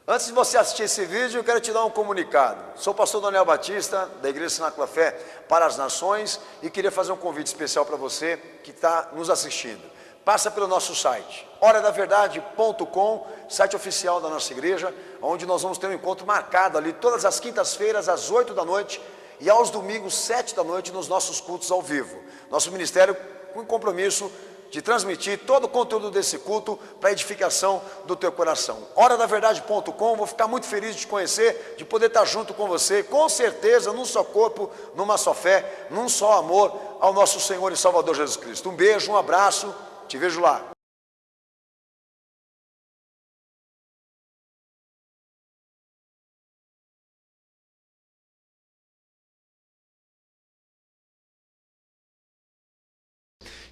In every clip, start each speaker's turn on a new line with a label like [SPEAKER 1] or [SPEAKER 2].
[SPEAKER 1] Antes de você assistir esse vídeo, eu quero te dar um comunicado. Sou o pastor Daniel Batista, da Igreja Cenáculo da Fé para as Nações, e queria fazer um convite especial para você que está nos assistindo. Passa pelo nosso site, horadaverdade.com, site oficial da nossa igreja, onde nós vamos ter um encontro marcado ali todas as quintas-feiras, às 8 da noite, e aos domingos, 7 da noite, nos nossos cultos ao vivo. Nosso ministério com compromisso de transmitir todo o conteúdo desse culto para a edificação do teu coração. Horadaverdade.com, vou ficar muito feliz de te conhecer, de poder estar junto com você, com certeza, num só corpo, numa só fé, num só amor ao nosso Senhor e Salvador Jesus Cristo. Um beijo, um abraço, te vejo lá.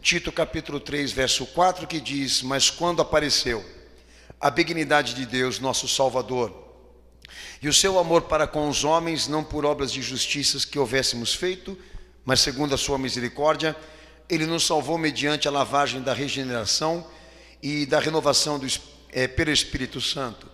[SPEAKER 1] Tito capítulo 3, verso 4, que diz: mas quando apareceu a benignidade de Deus, nosso Salvador, e o seu amor para com os homens, não por obras de justiça que houvéssemos feito, mas segundo a sua misericórdia, ele nos salvou mediante a lavagem da regeneração e da renovação pelo Espírito Santo,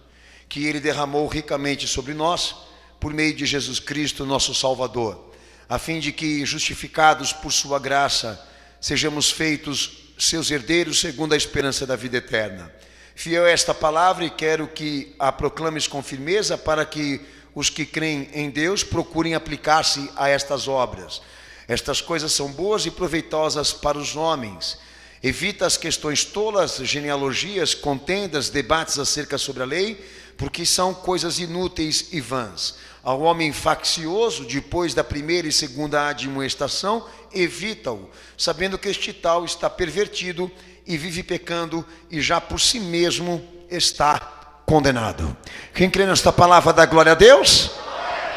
[SPEAKER 1] que ele derramou ricamente sobre nós, por meio de Jesus Cristo, nosso Salvador, a fim de que, justificados por sua graça, sejamos feitos seus herdeiros segundo a esperança da vida eterna. Fiel é esta palavra, e quero que a proclames com firmeza, para que os que creem em Deus procurem aplicar-se a estas obras. Estas coisas são boas e proveitosas para os homens. Evita as questões tolas, genealogias, contendas, debates acerca sobre a lei, porque são coisas inúteis e vãs. Ao homem faccioso, depois da primeira e segunda admoestação, evita-o, sabendo que este tal está pervertido e vive pecando, e já por si mesmo está condenado. Quem crê nesta palavra dá glória a Deus?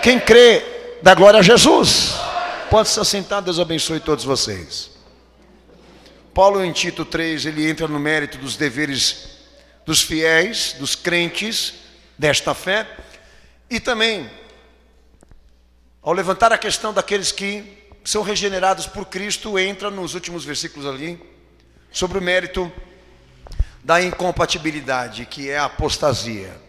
[SPEAKER 1] Quem crê dá glória a Jesus? Pode se assentar, Deus abençoe todos vocês. Paulo, em Tito 3, ele entra no mérito dos deveres dos fiéis, dos crentes desta fé, e também ao levantar a questão daqueles que são regenerados por Cristo, entra nos últimos versículos ali sobre o mérito da incompatibilidade, que é a apostasia.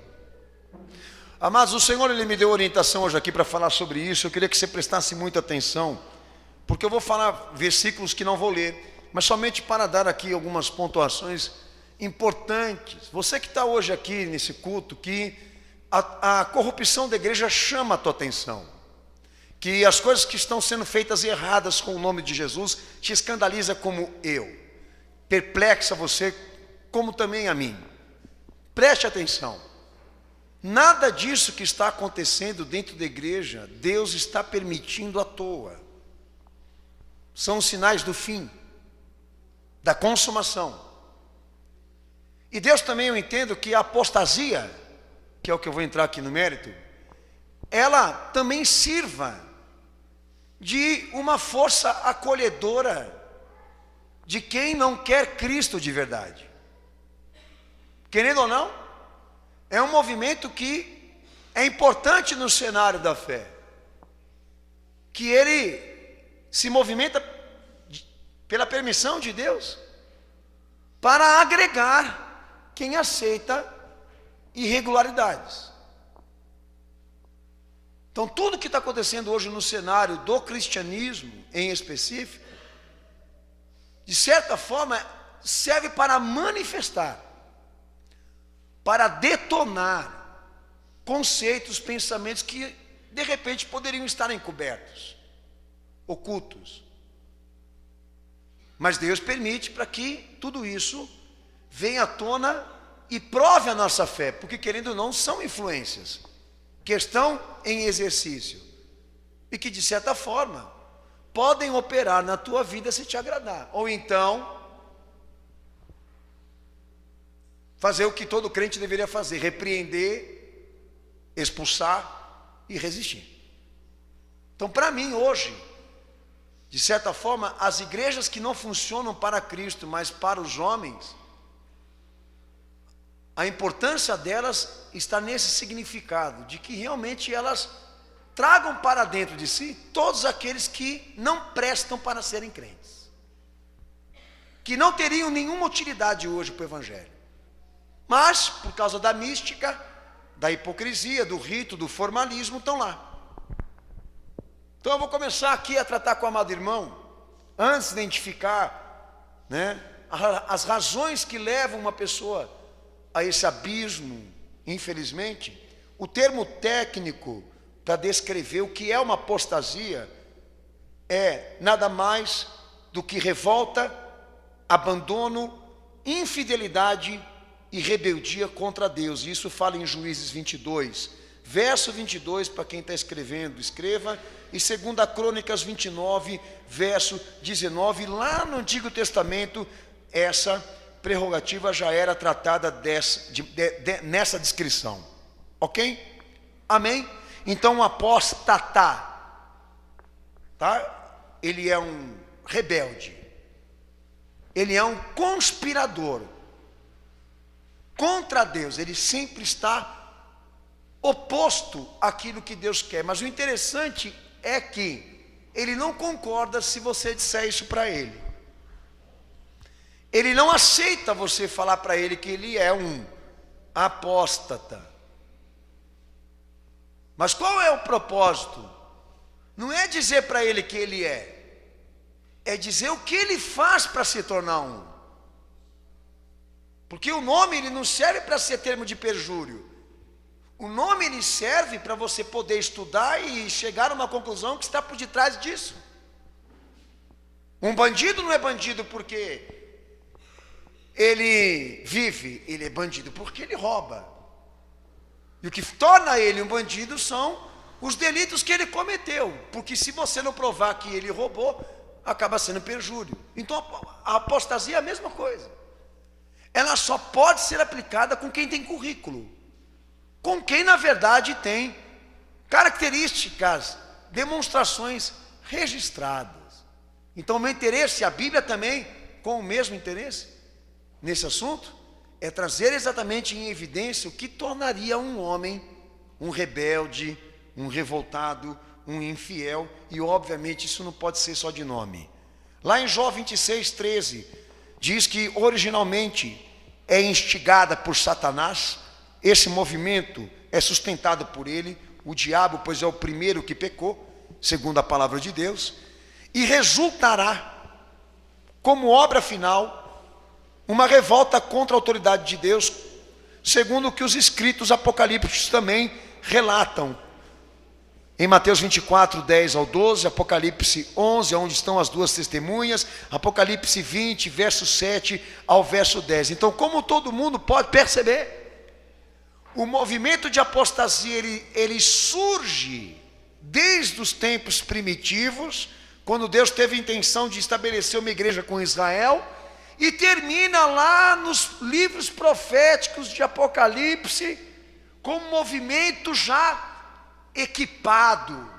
[SPEAKER 1] Amados, o Senhor, ele me deu orientação hoje aqui para falar sobre isso. Eu queria que você prestasse muita atenção, porque eu vou falar versículos que não vou ler, mas somente para dar aqui algumas pontuações importantes. Você que está hoje aqui nesse culto, que a corrupção da igreja chama a tua atenção, que as coisas que estão sendo feitas erradas com o nome de Jesus te escandaliza como eu, perplexa você como também a mim. Preste atenção, nada disso que está acontecendo dentro da igreja, Deus está permitindo à toa. São os sinais do fim, da consumação. E Deus também, eu entendo que a apostasia, que é o que eu vou entrar aqui no mérito, ela também sirva de uma força acolhedora de quem não quer Cristo de verdade. Querendo ou não, é um movimento que é importante no cenário da fé, que ele se movimenta pela permissão de Deus para agregar quem aceita irregularidades. Então, tudo que está acontecendo hoje no cenário do cristianismo, em específico, de certa forma, serve para manifestar, para detonar conceitos, pensamentos que, de repente, poderiam estar encobertos, ocultos. Mas Deus permite para que tudo isso venha à tona e prove a nossa fé, porque, querendo ou não, são influências que estão em exercício e que, de certa forma, podem operar na tua vida se te agradar, ou então fazer o que todo crente deveria fazer: repreender, expulsar e resistir. Então, para mim hoje, de certa forma, as igrejas que não funcionam para Cristo, mas para os homens, a importância delas está nesse significado, de que realmente elas tragam para dentro de si todos aqueles que não prestam para serem crentes, que não teriam nenhuma utilidade hoje para o Evangelho, mas por causa da mística, da hipocrisia, do rito, do formalismo estão lá. Então eu vou começar aqui a tratar com o amado irmão, antes de identificar, né, as razões que levam uma pessoa a esse abismo, infelizmente. O termo técnico para descrever o que é uma apostasia é nada mais do que revolta, abandono, infidelidade e rebeldia contra Deus. Isso fala em Juízes 22, verso 22, para quem está escrevendo, escreva, e 2 Crônicas 29, verso 19, lá no Antigo Testamento, essa prerrogativa já era tratada nessa descrição, ok? Amém? Então o apóstata, tá? Ele é um rebelde, ele é um conspirador contra Deus, ele sempre está oposto àquilo que Deus quer. Mas o interessante é que ele não concorda se você disser isso para ele. Ele não aceita você falar para ele que ele é um apóstata. Mas qual é o propósito? Não é dizer para ele que ele é dizer o que ele faz para se tornar um. Porque o nome ele não serve para ser termo de perjúrio. O nome ele serve para você poder estudar e chegar a uma conclusão que está por detrás disso. Um bandido não é bandido porque ele vive, ele é bandido porque ele rouba. E o que torna ele um bandido são os delitos que ele cometeu. Porque se você não provar que ele roubou, acaba sendo perjúrio. Então a apostasia é a mesma coisa. Ela só pode ser aplicada com quem tem currículo, com quem na verdade tem características, demonstrações registradas. Então o meu interesse, a Bíblia também, com o mesmo interesse nesse assunto, é trazer exatamente em evidência o que tornaria um homem um rebelde, um revoltado, um infiel. E obviamente isso não pode ser só de nome. Lá em Jó 26, 13, diz que originalmente é instigada por Satanás. Esse movimento é sustentado por ele, o diabo, pois é o primeiro que pecou, segundo a palavra de Deus, e resultará como obra final uma revolta contra a autoridade de Deus, segundo o que os escritos apocalípticos também relatam. Em Mateus 24, 10 ao 12, Apocalipse 11, onde estão as duas testemunhas, Apocalipse 20, verso 7 ao verso 10. Então, como todo mundo pode perceber, o movimento de apostasia, ele surge desde os tempos primitivos, quando Deus teve a intenção de estabelecer uma igreja com Israel, e termina lá nos livros proféticos de Apocalipse, com um movimento já equipado,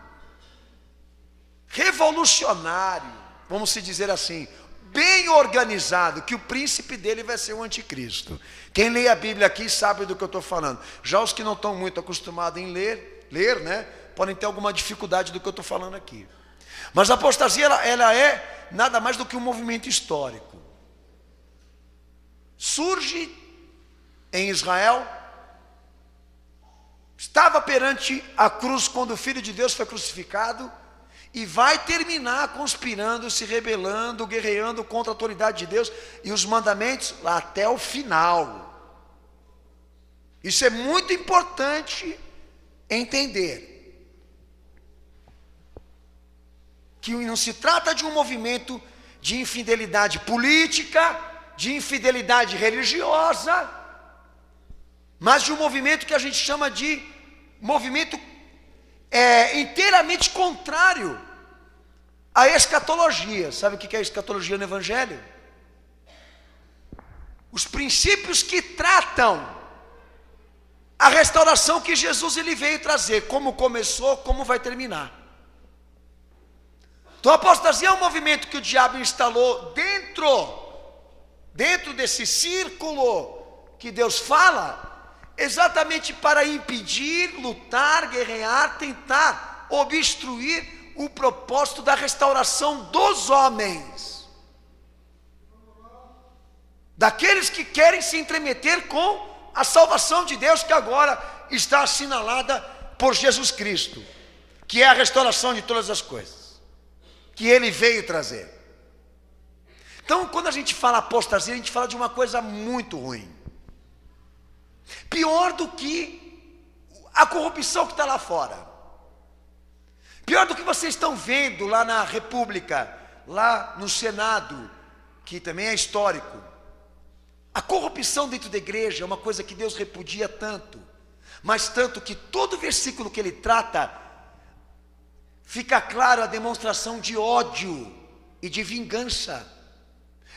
[SPEAKER 1] revolucionário, vamos se dizer assim, bem organizado, que o príncipe dele vai ser o anticristo. Quem lê a Bíblia aqui sabe do que eu estou falando. Já os que não estão muito acostumados em ler, né, podem ter alguma dificuldade do que eu estou falando aqui. Mas a apostasia, ela é nada mais do que um movimento histórico. Surge em Israel, estava perante a cruz quando o Filho de Deus foi crucificado, e vai terminar conspirando, se rebelando, guerreando contra a autoridade de Deus e os mandamentos lá até o final. Isso é muito importante entender, que não se trata de um movimento de infidelidade política, de infidelidade religiosa, mas de um movimento que a gente chama de movimento inteiramente contrário à escatologia. Sabe o que é a escatologia no Evangelho? Os princípios que tratam a restauração que Jesus ele veio trazer, como começou, como vai terminar. Então a apostasia é um movimento que o diabo instalou dentro desse círculo que Deus fala, exatamente para impedir, lutar, guerrear, tentar obstruir o propósito da restauração dos homens, daqueles que querem se entremeter com a salvação de Deus, que agora está assinalada por Jesus Cristo, que é a restauração de todas as coisas, que Ele veio trazer. Então, quando a gente fala apostasia, a gente fala de uma coisa muito ruim. Pior do que a corrupção que está lá fora. Pior do que vocês estão vendo lá na República, lá no Senado, que também é histórico. A corrupção dentro da igreja é uma coisa que Deus repudia tanto, mas tanto que todo versículo que Ele trata, fica claro a demonstração de ódio e de vingança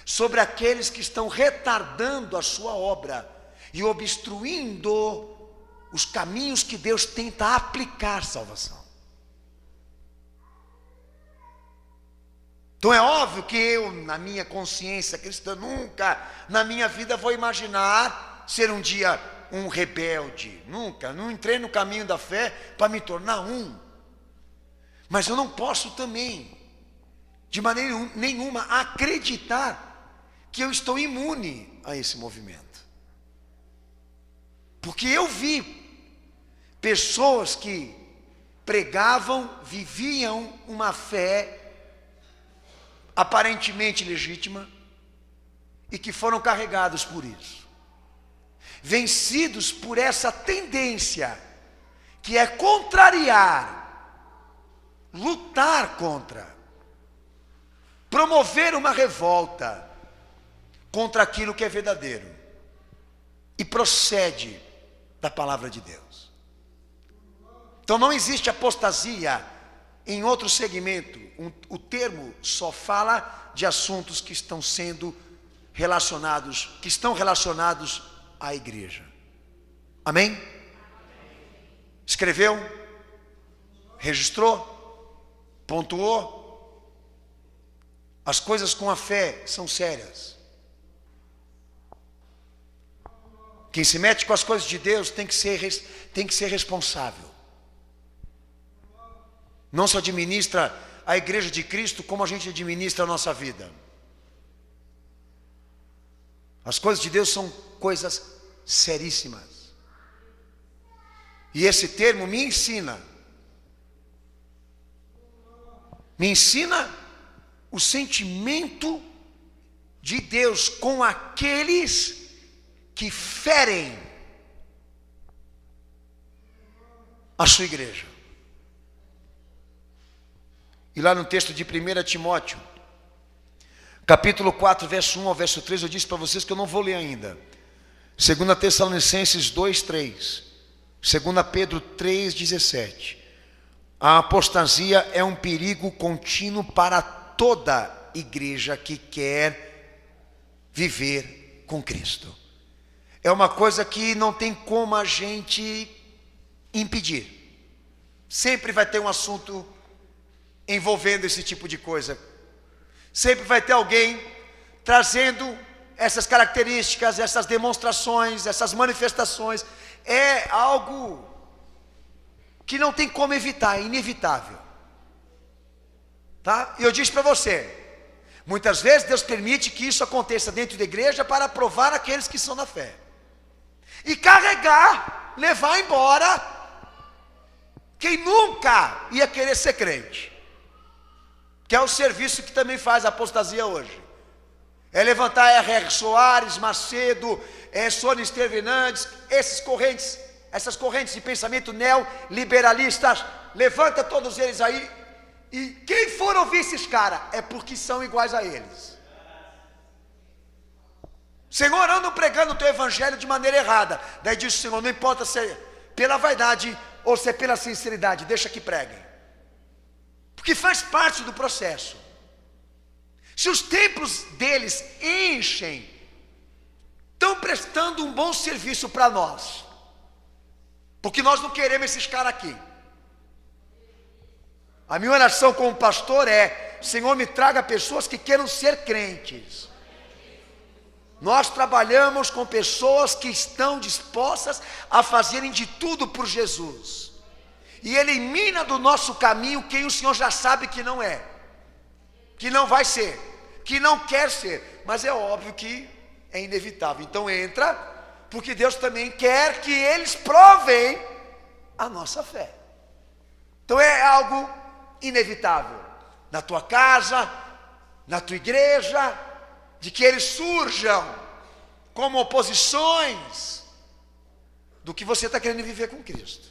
[SPEAKER 1] sobre aqueles que estão retardando a sua obra e obstruindo os caminhos que Deus tenta aplicar salvação. Então é óbvio que eu, na minha consciência cristã, nunca na minha vida vou imaginar ser um dia um rebelde. Nunca, não entrei no caminho da fé para me tornar um. Mas eu não posso também, de maneira nenhuma, acreditar que eu estou imune a esse movimento. Porque eu vi pessoas que pregavam, viviam uma fé aparentemente legítima e que foram carregados por isso, vencidos por essa tendência que é contrariar, lutar contra, promover uma revolta contra aquilo que é verdadeiro e procede da palavra de Deus. Então não existe apostasia em outro segmento. O termo só fala de assuntos que estão sendo relacionados, que estão relacionados à igreja. Amém? Escreveu? Registrou? Pontuou? As coisas com a fé são sérias. Quem se mete com as coisas de Deus tem que ser responsável. Não se administra a igreja de Cristo como a gente administra a nossa vida. As coisas de Deus são coisas seríssimas. E esse termo me ensina o sentimento de Deus com aqueles que ferem a sua igreja. E lá no texto de 1 Timóteo, capítulo 4, verso 1 ao verso 3, eu disse para vocês que eu não vou ler ainda. 2 Tessalonicenses 2, 3. 2 Pedro 3, 17. A apostasia é um perigo contínuo para toda igreja que quer viver com Cristo. É uma coisa que não tem como a gente impedir. Sempre vai ter um assunto envolvendo esse tipo de coisa. Sempre vai ter alguém trazendo essas características, essas demonstrações, essas manifestações. É algo que não tem como evitar, é inevitável. Tá? E eu disse para você, muitas vezes Deus permite que isso aconteça dentro da igreja para provar aqueles que são na fé. E carregar, levar embora quem nunca ia querer ser crente. Que é o serviço que também faz a apostasia hoje. É levantar R.R. Soares, Macedo, Sônia Ester Fernandes, essas correntes de pensamento neoliberalistas. Levanta todos eles aí. E quem for ouvir esses caras é porque são iguais a eles. Senhor, andam pregando o teu evangelho de maneira errada. Daí diz o Senhor, não importa se é pela vaidade ou se é pela sinceridade, deixa que preguem. Porque faz parte do processo. Se os templos deles enchem, estão prestando um bom serviço para nós. Porque nós não queremos esses caras aqui. A minha oração como pastor é: Senhor, me traga pessoas que queiram ser crentes. Nós trabalhamos com pessoas que estão dispostas a fazerem de tudo por Jesus. E elimina do nosso caminho quem o Senhor já sabe que não é, que não vai ser, que não quer ser. Mas é óbvio que é inevitável. Então entra porque Deus também quer que eles provem a nossa fé. Então é algo inevitável, na tua casa, na tua igreja, de que eles surjam como oposições do que você está querendo viver com Cristo.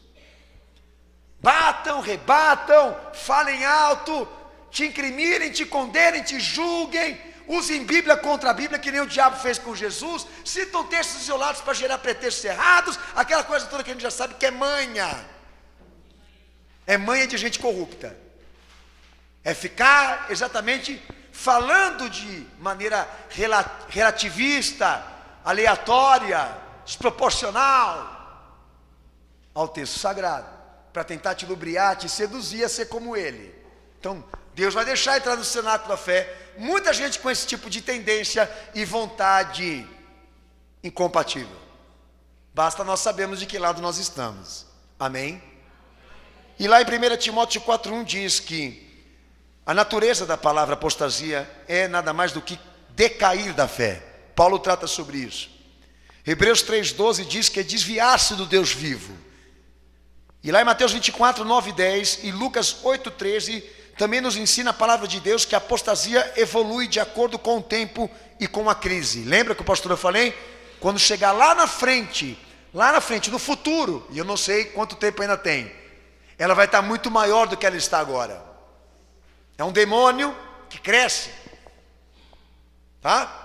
[SPEAKER 1] Batam, rebatam, falem alto, te incriminem, te condenem, te julguem, usem Bíblia contra a Bíblia, que nem o diabo fez com Jesus, citam textos isolados para gerar pretextos errados, aquela coisa toda que a gente já sabe que é manha. É manha de gente corrupta. É ficar exatamente falando de maneira relativista, aleatória, desproporcional ao texto sagrado, para tentar te lubriar, te seduzir a ser como ele. Então, Deus vai deixar entrar no cenáculo da fé muita gente com esse tipo de tendência e vontade incompatível. Basta nós sabermos de que lado nós estamos. Amém? E lá em 1 Timóteo 4,1 diz que a natureza da palavra apostasia é nada mais do que decair da fé. Paulo trata sobre isso. Hebreus 3,12 diz que é desviar-se do Deus vivo. E lá em Mateus 24, 9 e 10 e Lucas 8,13 também nos ensina a palavra de Deus que a apostasia evolui de acordo com o tempo e com a crise. Lembra que o pastor eu falei? Quando chegar lá na frente, no futuro, e eu não sei quanto tempo ainda tem, ela vai estar muito maior do que ela está agora. É um demônio que cresce, tá?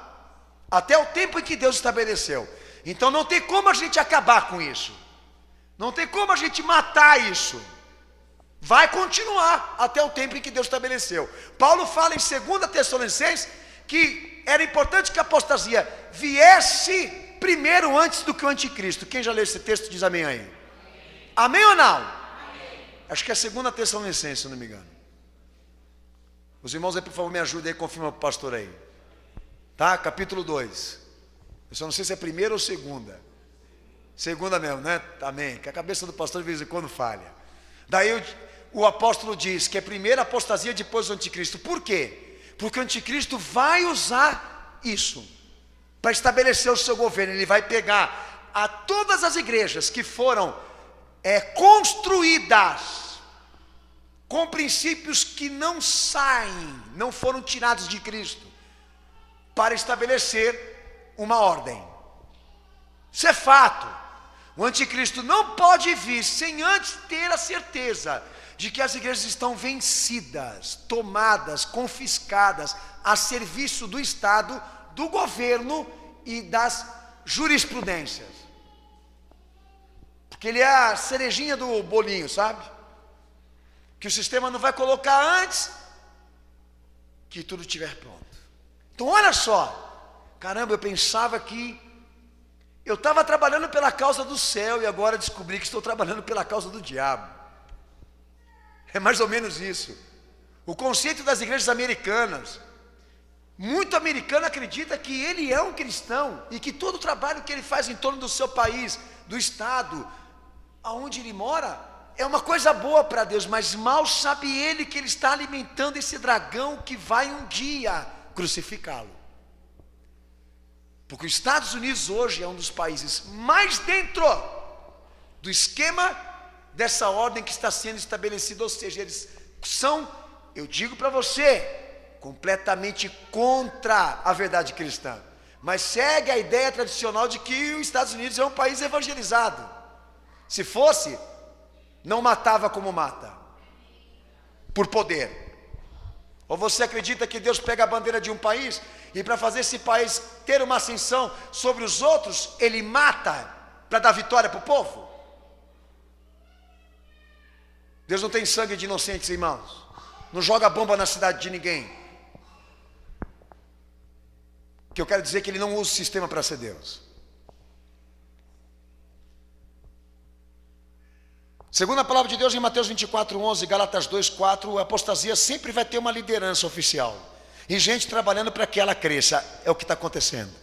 [SPEAKER 1] Até o tempo em que Deus estabeleceu. Então não tem como a gente acabar com isso. Não tem como a gente matar isso. Vai continuar até o tempo em que Deus estabeleceu. Paulo fala em 2 Tessalonicenses que era importante que a apostasia viesse primeiro antes do que o anticristo. Quem já leu esse texto diz amém aí. Amém ou não? Amém. Acho que é 2 Tessalonicenses, se não me engano. Os irmãos aí, por favor, me ajudem aí, confirma para o pastor aí. Tá? Capítulo 2. Eu só não sei se é primeira ou segunda. Segunda mesmo, né? Amém. Que a cabeça do pastor de vez em quando falha. Daí o apóstolo diz que é primeiro a apostasia, depois o anticristo. Por quê? Porque o anticristo vai usar isso para estabelecer o seu governo. Ele vai pegar a todas as igrejas que foram construídas com princípios que não saem, não foram tirados de Cristo, para estabelecer uma ordem. Isso é fato. O anticristo não pode vir sem antes ter a certeza de que as igrejas estão vencidas, tomadas, confiscadas, a serviço do Estado, do governo e das jurisprudências. Porque ele é a cerejinha do bolinho, sabe? Que o sistema não vai colocar antes que tudo estiver pronto. Então olha só, caramba, eu pensava que eu estava trabalhando pela causa do céu e agora descobri que estou trabalhando pela causa do diabo. É mais ou menos isso. O conceito das igrejas americanas, muito americano acredita que ele é um cristão e que todo o trabalho que ele faz em torno do seu país, do estado, aonde ele mora, é uma coisa boa para Deus, mas mal sabe ele que ele está alimentando esse dragão que vai um dia crucificá-lo. Porque os Estados Unidos hoje é um dos países mais dentro do esquema dessa ordem que está sendo estabelecida, ou seja, eles são, eu digo para você, completamente contra a verdade cristã, mas segue a ideia tradicional de que os Estados Unidos é um país evangelizado. Se fosse, não matava como mata, por poder. Ou você acredita que Deus pega a bandeira de um país e para fazer esse país ter uma ascensão sobre os outros, ele mata para dar vitória para o povo? Deus não tem sangue de inocentes, irmãos. Não joga bomba na cidade de ninguém. O que eu quero dizer é que ele não usa o sistema para ser Deus. Segundo a palavra de Deus em Mateus 24:11, Gálatas 2:4, a apostasia sempre vai ter uma liderança oficial e gente trabalhando para que ela cresça. É o que está acontecendo.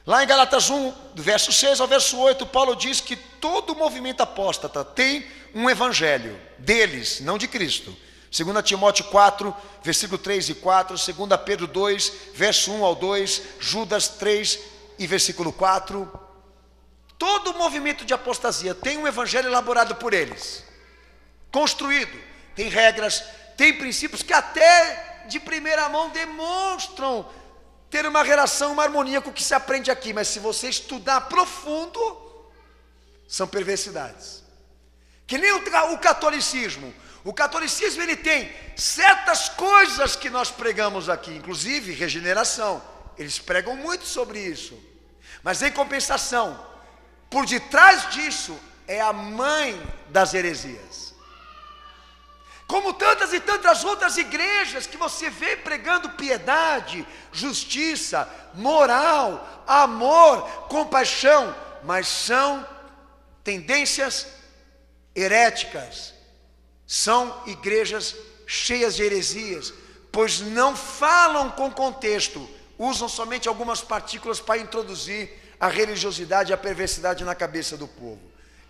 [SPEAKER 1] Lá em Gálatas 1, do verso 6 ao verso 8, Paulo diz que todo movimento apóstata tem um evangelho deles, não de Cristo. 2 Timóteo 4, versículo 3 e 4, 2 Pedro 2, verso 1 ao 2, Judas 3 e versículo 4. Todo movimento de apostasia tem um evangelho elaborado por eles, construído, tem regras, tem princípios que até de primeira mão demonstram ter uma relação, uma harmonia com o que se aprende aqui, mas se você estudar profundo, são perversidades. Que nem o catolicismo. O catolicismo, ele tem certas coisas que nós pregamos aqui, inclusive regeneração. Eles pregam muito sobre isso. Mas em compensação, por detrás disso é a mãe das heresias. Como tantas e tantas outras igrejas que você vê pregando piedade, justiça, moral, amor, compaixão, mas são tendências heréticas, são igrejas cheias de heresias, pois não falam com contexto, usam somente algumas partículas para introduzir a religiosidade e a perversidade na cabeça do povo.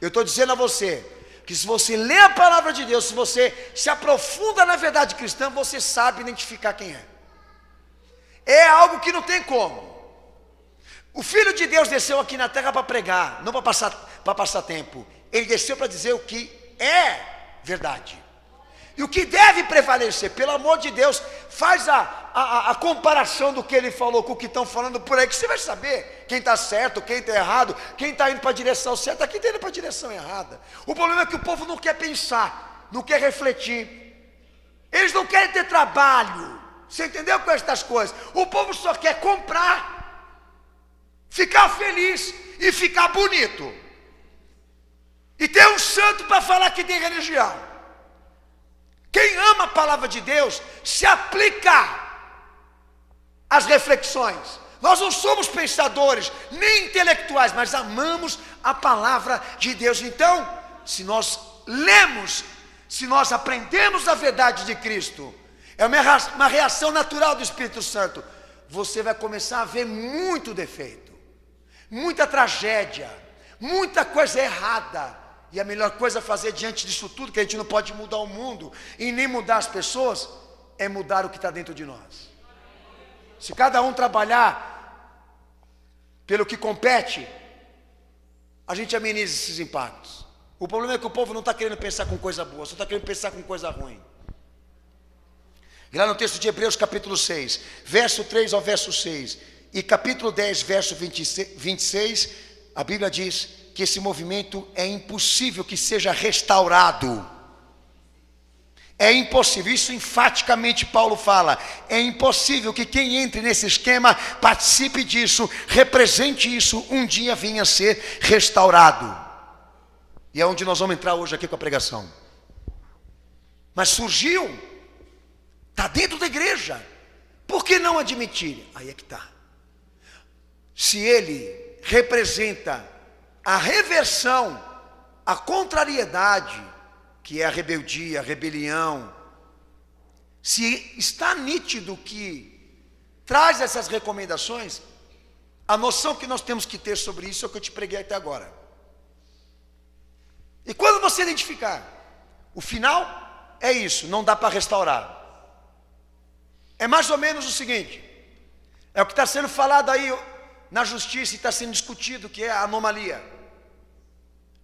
[SPEAKER 1] Eu estou dizendo a você que se você lê a palavra de Deus, se você se aprofunda na verdade cristã, você sabe identificar quem é. É algo que não tem como. O Filho de Deus desceu aqui na terra para pregar, não para passar tempo. Ele desceu para dizer o que é verdade. E o que deve prevalecer, pelo amor de Deus, faz a comparação do que ele falou com o que estão falando por aí, que você vai saber quem está certo, quem está errado, quem está indo para a direção certa, quem está indo para a direção errada. O problema é que o povo não quer pensar, não quer refletir. Eles não querem ter trabalho. Você entendeu com estas coisas? O povo só quer comprar, ficar feliz e ficar bonito. E ter um santo para falar que tem religião. Quem ama a palavra de Deus se aplica às reflexões. Nós não somos pensadores, nem intelectuais, mas amamos a palavra de Deus. Então, se nós lemos, se nós aprendemos a verdade de Cristo, é uma reação natural do Espírito Santo, você vai começar a ver muito defeito, muita tragédia, muita coisa errada. E a melhor coisa a fazer diante disso tudo, que a gente não pode mudar o mundo e nem mudar as pessoas, é mudar o que está dentro de nós. Se cada um trabalhar pelo que compete, a gente ameniza esses impactos. O problema é que o povo não está querendo pensar com coisa boa, só está querendo pensar com coisa ruim. E lá no texto de Hebreus capítulo 6, verso 3 ao verso 6, e capítulo 10, verso 26, a Bíblia diz que esse movimento é impossível que seja restaurado. É impossível, isso enfaticamente Paulo fala, é impossível que quem entre nesse esquema, participe disso, represente isso, um dia venha a ser restaurado. E é onde nós vamos entrar hoje aqui com a pregação. Mas surgiu, está dentro da igreja, por que não admitir? Aí é que está. Se ele representa a reversão, a contrariedade, que é a rebeldia, a rebelião, se está nítido que traz essas recomendações, a noção que nós temos que ter sobre isso é o que eu te preguei até agora. E quando você identificar, o final é isso, não dá para restaurar. É mais ou menos o seguinte, é o que está sendo falado aí na justiça e está sendo discutido, que é a anomalia.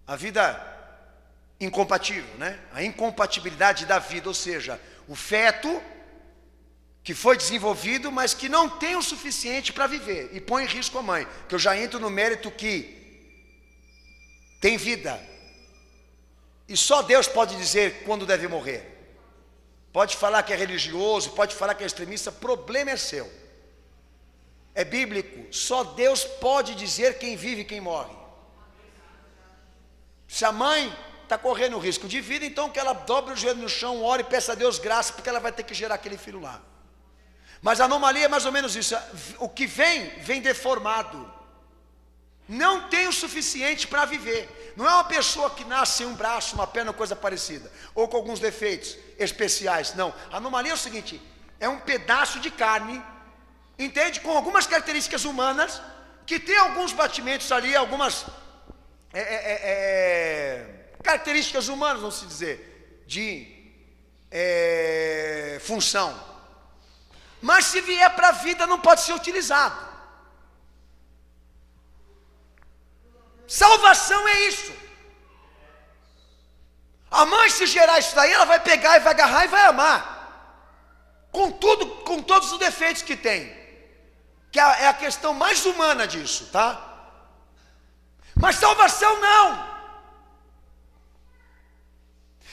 [SPEAKER 1] A vida incompatível, né? A incompatibilidade da vida, ou seja, o feto que foi desenvolvido, mas que não tem o suficiente para viver e põe em risco a mãe. Que eu já entro no mérito que tem vida. E só Deus pode dizer quando deve morrer. Pode falar que é religioso, pode falar que é extremista, problema é seu. É bíblico, só Deus pode dizer quem vive e quem morre. Se a mãe está correndo risco de vida, então que ela dobre o joelho no chão, ore e peça a Deus graça, porque ela vai ter que gerar aquele filho lá. Mas a anomalia é mais ou menos isso, o que vem deformado, não tem o suficiente para viver. Não é uma pessoa que nasce sem um braço, uma perna, coisa parecida, ou com alguns defeitos especiais, não. A anomalia é o seguinte, é um pedaço de carne, entende? Com algumas características humanas, que tem alguns batimentos ali, algumas características humanas, vamos se dizer, de função. Mas se vier para a vida, não pode ser utilizado. Salvação é isso. A mãe, se gerar isso daí, ela vai pegar e vai agarrar e vai amar. Com tudo, com todos os defeitos que tem. Que é a questão mais humana disso, tá? Mas salvação não.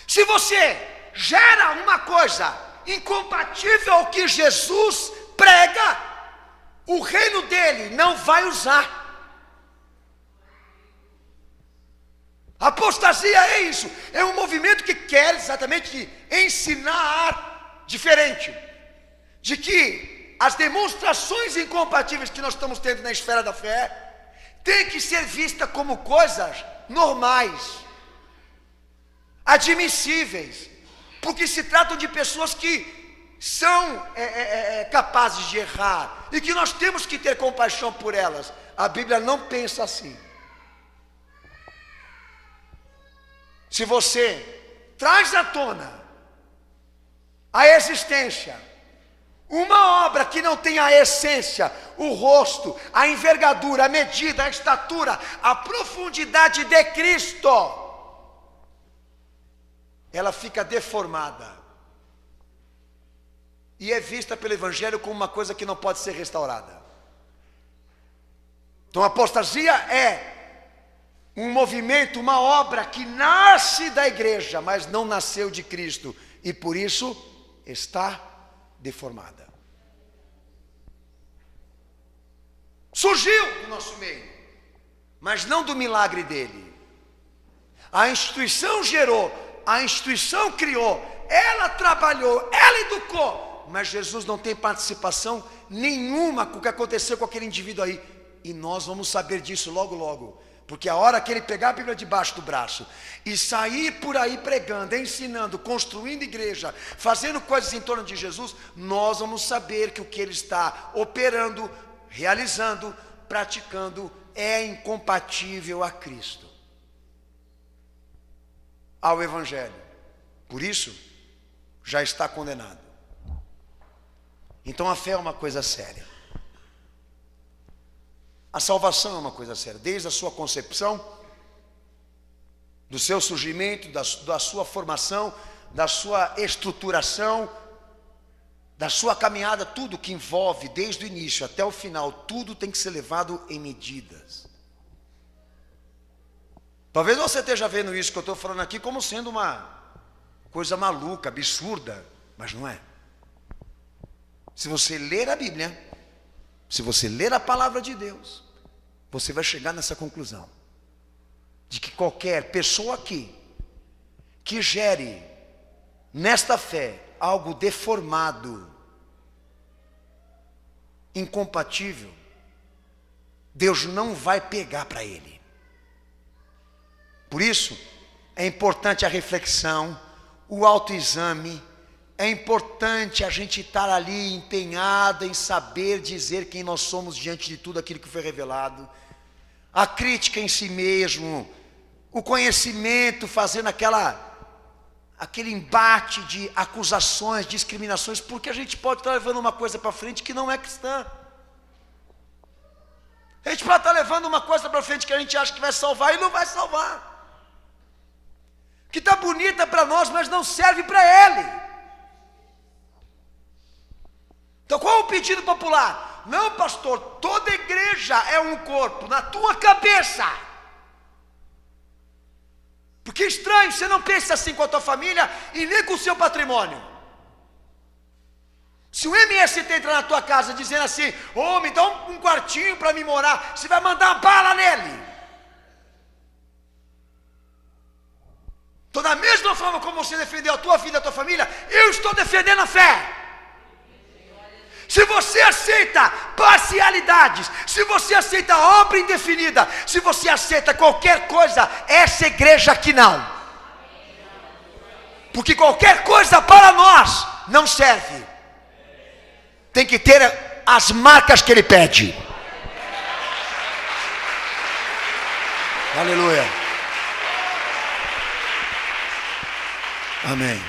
[SPEAKER 1] Se você gera uma coisa incompatível ao que Jesus prega, o reino dele não vai usar. Apostasia é isso, é um movimento que quer exatamente ensinar diferente, de que as demonstrações incompatíveis que nós estamos tendo na esfera da fé tem que ser vista como coisas normais, admissíveis, porque se tratam de pessoas que são capazes de errar e que nós temos que ter compaixão por elas. A Bíblia não pensa assim. Se você traz à tona a existência uma obra que não tem a essência, o rosto, a envergadura, a medida, a estatura, a profundidade de Cristo, ela fica deformada e é vista pelo Evangelho como uma coisa que não pode ser restaurada. Então a apostasia é um movimento, uma obra que nasce da igreja, mas não nasceu de Cristo, e por isso está deformada. Surgiu no nosso meio, mas não do milagre dele. A instituição gerou, a instituição criou, ela trabalhou, ela educou, mas Jesus não tem participação nenhuma com o que aconteceu com aquele indivíduo aí. E nós vamos saber disso logo logo. Porque a hora que ele pegar a Bíblia debaixo do braço e sair por aí pregando, ensinando, construindo igreja, fazendo coisas em torno de Jesus, nós vamos saber que o que ele está operando, realizando, praticando é incompatível a Cristo, ao Evangelho. Por isso, já está condenado. Então a fé é uma coisa séria. A salvação é uma coisa séria, desde a sua concepção, do seu surgimento, da sua formação, da sua estruturação, da sua caminhada, tudo que envolve, desde o início até o final, tudo tem que ser levado em medidas. Talvez você esteja vendo isso que eu estou falando aqui como sendo uma coisa maluca, absurda, mas não é. Se você ler a Bíblia, se você ler a palavra de Deus, você vai chegar nessa conclusão, de que qualquer pessoa aqui, que gere nesta fé algo deformado, incompatível, Deus não vai pegar para ele. Por isso, é importante a reflexão, o autoexame. É importante a gente estar ali empenhado em saber dizer quem nós somos diante de tudo aquilo que foi revelado. A crítica em si mesmo, o conhecimento, fazendo aquele embate de acusações, discriminações, porque a gente pode estar levando uma coisa para frente que não é cristã. A gente pode estar levando uma coisa para frente que a gente acha que vai salvar e não vai salvar. Que está bonita para nós, mas não serve para ele. Então qual é o pedido popular? Não, pastor, toda igreja é um corpo, na tua cabeça. Porque é estranho, você não pensa assim com a tua família e nem com o seu patrimônio. Se o MST entrar na tua casa dizendo assim, me dá um quartinho para me morar, você vai mandar uma bala nele. Então da mesma forma como você defendeu a tua vida e a tua família, eu estou defendendo a fé. Se você aceita parcialidades, se você aceita obra indefinida, se você aceita qualquer coisa, essa igreja aqui não. Porque qualquer coisa para nós não serve. Tem que ter as marcas que ele pede. Aleluia. Amém.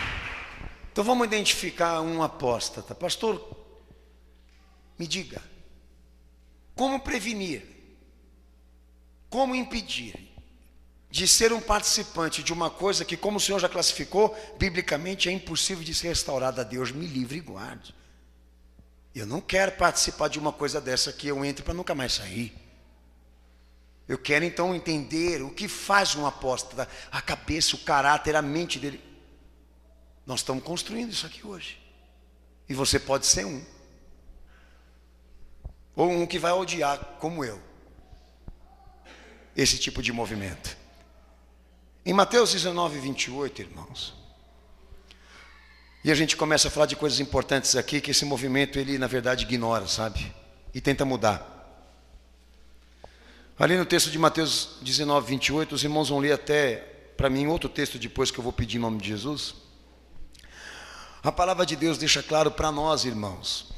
[SPEAKER 1] Então vamos identificar um apóstata. Pastor, me diga, como prevenir? como impedir de ser um participante de uma coisa que, como o Senhor já classificou, biblicamente é impossível de ser restaurada? Deus me livre e guarde. Eu não quero participar de uma coisa dessa que eu entre para nunca mais sair. Eu quero então entender o que faz um apóstolo, a cabeça, o caráter, a mente dele. Nós estamos construindo isso aqui hoje. E você pode ser um. Ou um que vai odiar, como eu, esse tipo de movimento. Em Mateus 19, 28, irmãos, e a gente começa a falar de coisas importantes aqui, que esse movimento, ele na verdade ignora, sabe? E tenta mudar. Ali no texto de Mateus 19, 28, os irmãos vão ler até, para mim, outro texto depois que eu vou pedir em nome de Jesus. A palavra de Deus deixa claro para nós, irmãos,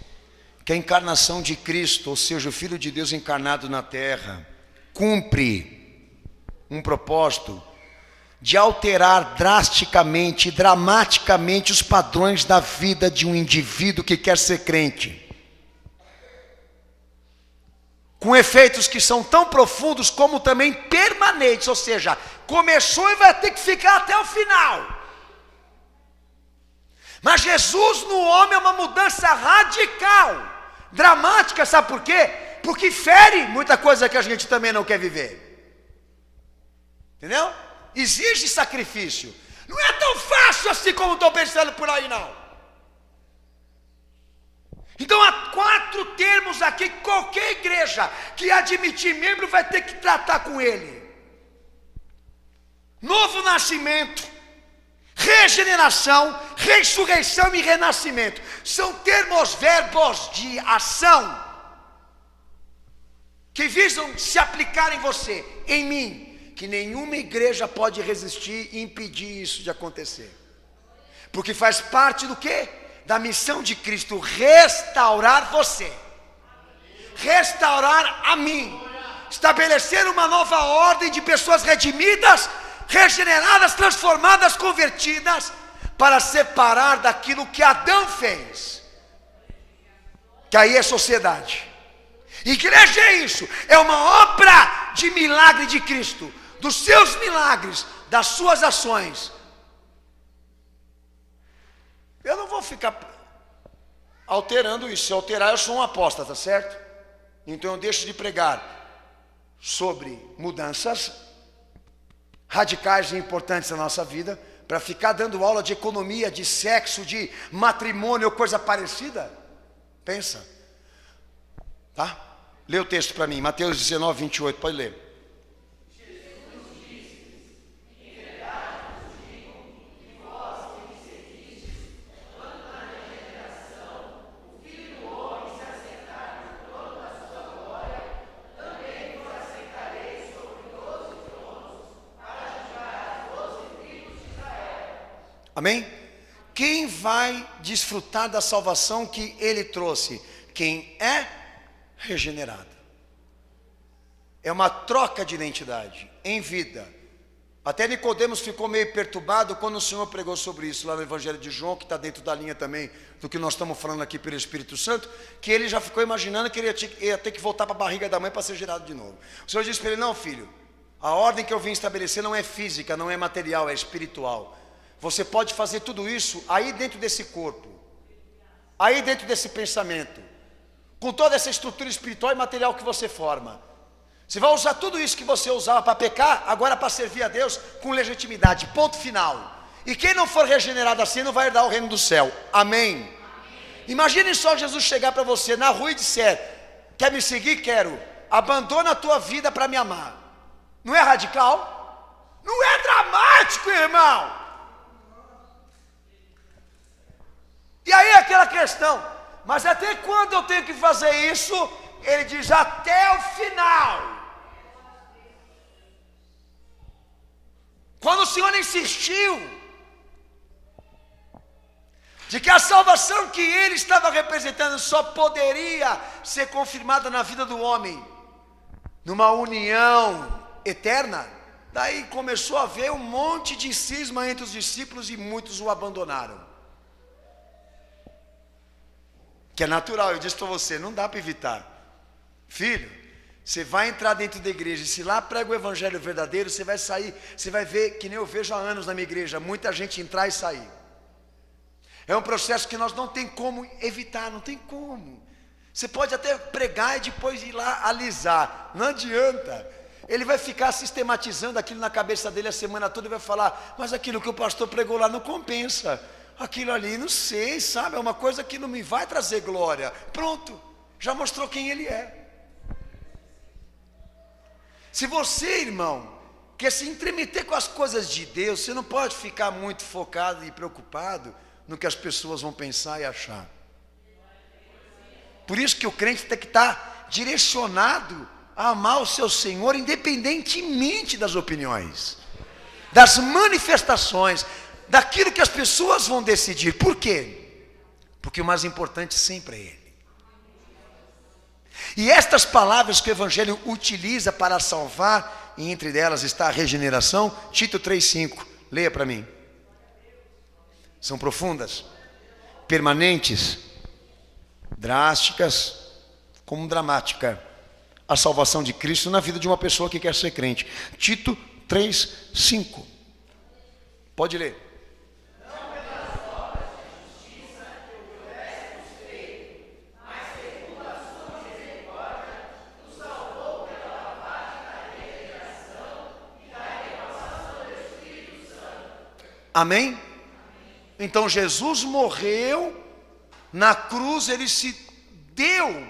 [SPEAKER 1] que a encarnação de Cristo, ou seja, o Filho de Deus encarnado na terra, cumpre um propósito de alterar drasticamente, dramaticamente os padrões da vida de um indivíduo que quer ser crente. Com efeitos que são tão profundos como também permanentes, ou seja, começou e vai ter que ficar até o final. Mas Jesus no homem é uma mudança radical, dramática, sabe por quê? Porque fere muita coisa que a gente também não quer viver. Entendeu? Exige sacrifício. Não é tão fácil assim como estou pensando por aí, não. Então há 4 termos aqui que qualquer igreja que admitir membro vai ter que tratar com ele: novo nascimento, regeneração, ressurreição e renascimento. São termos, verbos de ação que visam se aplicar em você, em mim, que nenhuma igreja pode resistir e impedir isso de acontecer, porque faz parte do quê? Da missão de Cristo, restaurar você, restaurar a mim, estabelecer uma nova ordem de pessoas redimidas, regeneradas, transformadas, convertidas, para separar daquilo que Adão fez, que aí é sociedade. Igreja é isso, é uma obra de milagre de Cristo, dos seus milagres, das suas ações. Eu não vou ficar alterando isso. Se alterar, eu sou um apóstata, certo? Então eu deixo de pregar sobre mudanças radicais e importantes na nossa vida, para ficar dando aula de economia, de sexo, de matrimônio ou coisa parecida. Pensa. Tá? Lê o texto para mim, Mateus 19, 28, pode ler. Amém? Quem vai desfrutar da salvação que ele trouxe? Quem é regenerado. É uma troca de identidade em vida. Até Nicodemos ficou meio perturbado quando o Senhor pregou sobre isso lá no Evangelho de João, que está dentro da linha também do que nós estamos falando aqui pelo Espírito Santo, que ele já ficou imaginando que ele ia ter que voltar para a barriga da mãe para ser gerado de novo. O Senhor disse para ele: não, filho, a ordem que eu vim estabelecer não é física, não é material, é espiritual. Você pode fazer tudo isso aí dentro desse corpo, aí dentro desse pensamento, com toda essa estrutura espiritual e material que você forma. Você vai usar tudo isso que você usava para pecar, agora para servir a Deus com legitimidade, ponto final. E quem não for regenerado assim não vai herdar o reino do céu. Amém? Imagine só Jesus chegar para você na rua e disser: quer me seguir? Quero. Abandona a tua vida para me amar. Não é radical? Não é dramático, irmão? E aí aquela questão: mas até quando eu tenho que fazer isso? Ele diz: até o final. Quando o Senhor insistiu de que a salvação que ele estava representando só poderia ser confirmada na vida do homem numa união eterna, daí começou a haver um monte de cisma entre os discípulos e muitos o abandonaram. Que é natural, eu disse para você, não dá para evitar. Filho, Você vai entrar dentro da igreja e se lá prega o evangelho verdadeiro, você vai sair, você vai ver, que nem eu vejo há anos na minha igreja, muita gente entrar e sair. É um processo que nós não tem como evitar, não tem como. Você pode até pregar e depois ir lá alisar, não adianta. Ele vai ficar sistematizando aquilo na cabeça dele a semana toda e vai falar, mas aquilo que o pastor pregou lá não compensa. Aquilo ali, não sei, sabe, é uma coisa que não me vai trazer glória. Pronto, já mostrou quem ele é. Se você, irmão, quer se intrometer com as coisas de Deus, você não pode ficar muito focado e preocupado no que as pessoas vão pensar e achar. Por isso que o crente tem que estar direcionado a amar o seu Senhor, independentemente das opiniões, das manifestações, daquilo que as pessoas vão decidir. Por quê? Porque o mais importante sempre é Ele. E estas palavras que o Evangelho utiliza para salvar, e entre elas está a regeneração, Tito 3,5, leia para mim. São profundas, permanentes, drásticas, como dramática, a salvação de Cristo na vida de uma pessoa que quer ser crente. Tito 3,5. Pode ler. Amém? Então Jesus morreu na cruz, ele se deu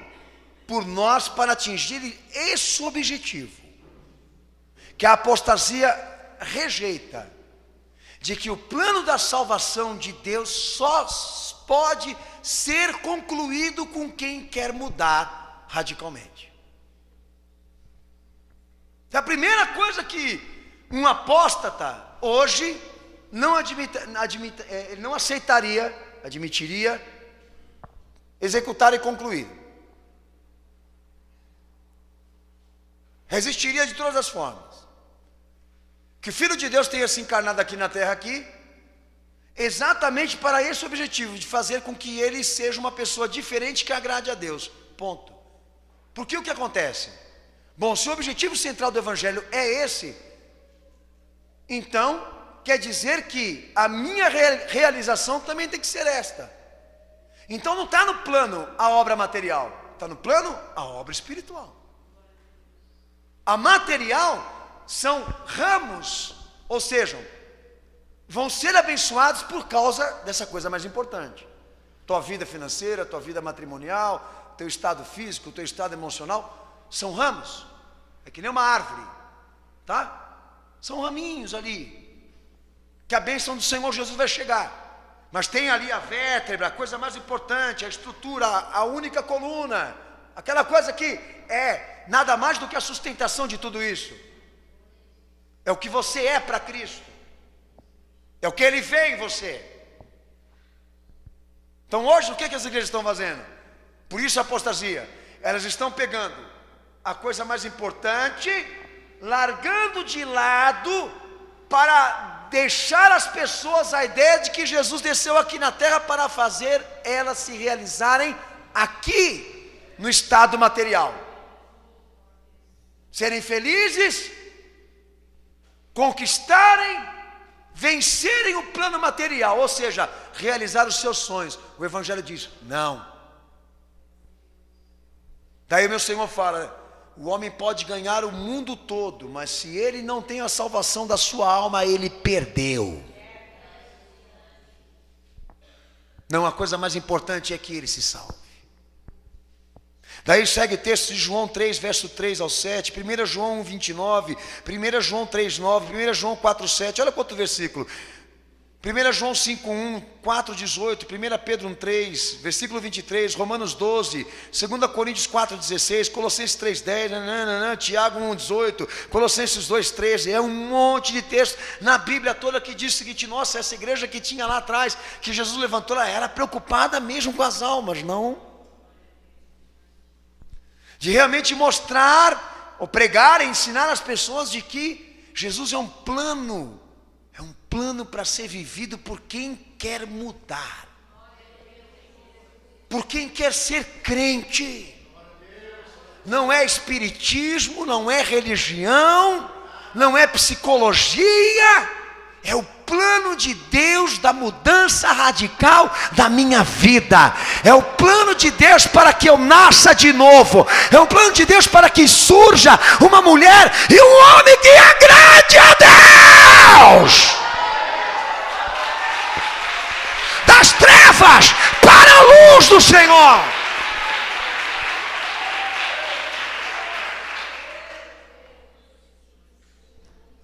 [SPEAKER 1] por nós para atingir esse objetivo, que a apostasia rejeita, de que o plano da salvação de Deus só pode ser concluído com quem quer mudar radicalmente. A primeira coisa que um apóstata hoje não admitiria executar e concluir. Resistiria de todas as formas. Que o Filho de Deus tenha se encarnado aqui na terra exatamente para esse objetivo, de fazer com que ele seja uma pessoa diferente que agrade a Deus. Ponto. Porque o que acontece? Bom, se o objetivo central do Evangelho é esse, então quer dizer que a minha realização também tem que ser esta. Então não está no plano a obra material, está no plano a obra espiritual. A material são ramos, ou seja, vão ser abençoados por causa dessa coisa mais importante. Tua vida financeira, tua vida matrimonial, teu estado físico, teu estado emocional, são ramos. É que nem uma árvore, tá? São raminhos ali, que a bênção do Senhor Jesus vai chegar. Mas tem ali a vértebra, a coisa mais importante, a estrutura, a única coluna, aquela coisa que é nada mais do que a sustentação de tudo isso. É o que você é para Cristo, é o que Ele vê em você. Então hoje o que as igrejas estão fazendo? Por isso a apostasia, elas estão pegando a coisa mais importante, largando de lado, para deixar as pessoas a ideia de que Jesus desceu aqui na terra para fazer elas se realizarem aqui no estado material, serem felizes, conquistarem, vencerem o plano material, ou seja, realizar os seus sonhos. O Evangelho diz, não. Daí o meu Senhor fala, o homem pode ganhar o mundo todo, mas se ele não tem a salvação da sua alma, ele perdeu. Não, a coisa mais importante é que ele se salve. Daí segue o texto de João 3, verso 3 ao 7, 1 João 1, 29, 1 João 3, 9, 1 João 4, 7, olha quanto versículo. 1 João 5, 1, 4, 18, 1 Pedro 1, 3, versículo 23, Romanos 12, 2 Coríntios 4, 16, Colossenses 3, 10, Tiago 1, 18, Colossenses 2, 13, é um monte de texto na Bíblia toda que diz o seguinte, nossa, essa igreja que tinha lá atrás, que Jesus levantou, ela era preocupada mesmo com as almas, não? De realmente mostrar, ou pregar, ensinar as pessoas de que Jesus é um plano para ser vivido por quem quer mudar, por quem quer ser crente. não é espiritismo, não é religião, não é psicologia, é o plano de Deus da mudança radical da minha vida. É o plano de Deus para que eu nasça de novo. É o plano de Deus para que surja uma mulher e um homem que agrade a Deus. Das trevas para a luz do Senhor.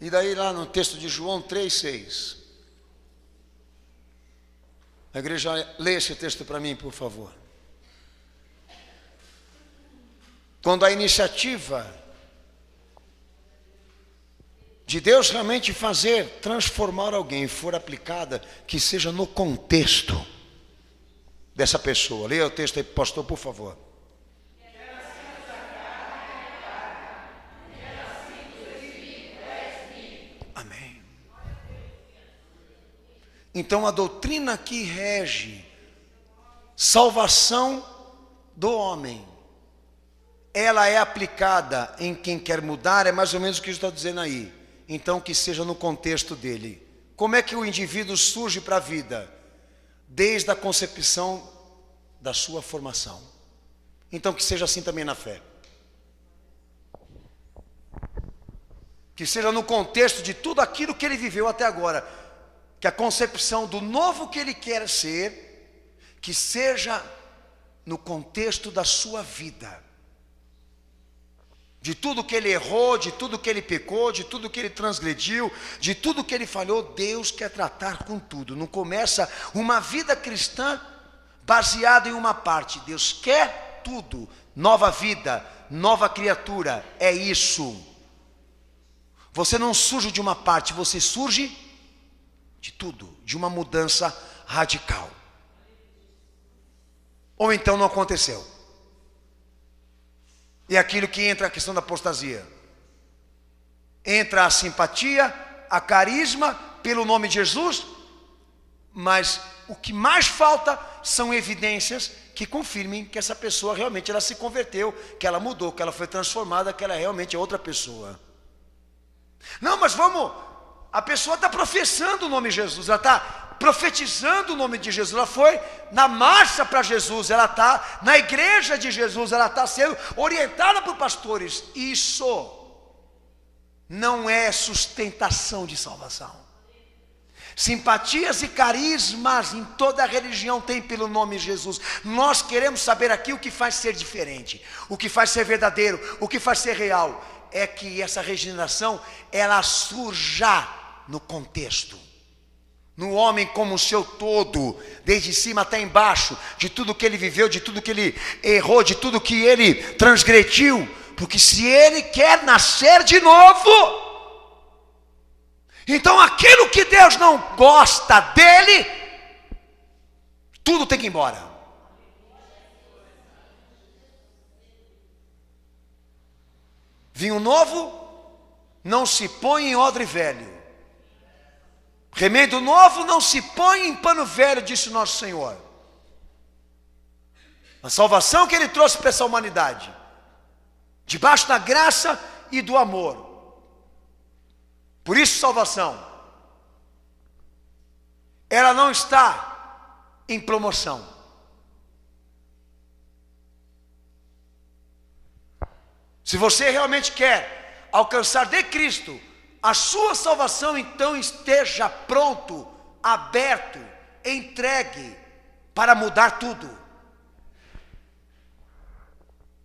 [SPEAKER 1] E daí lá no texto de João 3,6. A igreja, lê esse texto para mim, por favor. Quando a iniciativa de Deus realmente fazer, transformar alguém, for aplicada, que seja no contexto dessa pessoa. Leia o texto aí, pastor, por favor. Amém. Então a doutrina que rege salvação do homem, ela é aplicada em quem quer mudar, é mais ou menos o que está dizendo aí. Então que seja no contexto dele. Como é que o indivíduo surge para a vida? Desde a concepção da sua formação. Então que seja assim também na fé. Que seja no contexto de tudo aquilo que ele viveu até agora. Que a concepção do novo que ele quer ser, que seja no contexto da sua vida. De tudo que ele errou, de tudo que ele pecou, de tudo que ele transgrediu, de tudo que ele falhou, Deus quer tratar com tudo. Não começa uma vida cristã baseada em uma parte. Deus quer tudo. Nova vida, nova criatura, é isso. Você não surge de uma parte, você surge de tudo, de uma mudança radical. Ou então não aconteceu. E aquilo que entra a questão da apostasia. Entra a simpatia, a carisma pelo nome de Jesus, mas o que mais falta são evidências que confirmem que essa pessoa realmente ela se converteu, que ela mudou, que ela foi transformada, que ela realmente é outra pessoa. Não, mas a pessoa está professando o nome de Jesus, ela está profetizando o nome de Jesus, ela foi na marcha para Jesus, ela está na igreja de Jesus, ela está sendo orientada por pastores. Isso não é sustentação de salvação. Simpatias e carismas em toda a religião tem pelo nome de Jesus. Nós queremos saber aqui o que faz ser diferente, o que faz ser verdadeiro, o que faz ser real. É que essa regeneração ela surja no contexto, no homem como o seu todo, desde cima até embaixo, de tudo que ele viveu, de tudo que ele errou, de tudo que ele transgrediu. Porque se ele quer nascer de novo, então aquilo que Deus não gosta dele, tudo tem que ir embora. Vinho novo não se põe em odre velho. Remédio novo não se põe em pano velho, disse nosso Senhor. A salvação que Ele trouxe para essa humanidade, debaixo da graça e do amor. Por isso salvação, ela não está em promoção. Se você realmente quer alcançar de Cristo a sua salvação, então esteja pronto, aberto, entregue para mudar tudo.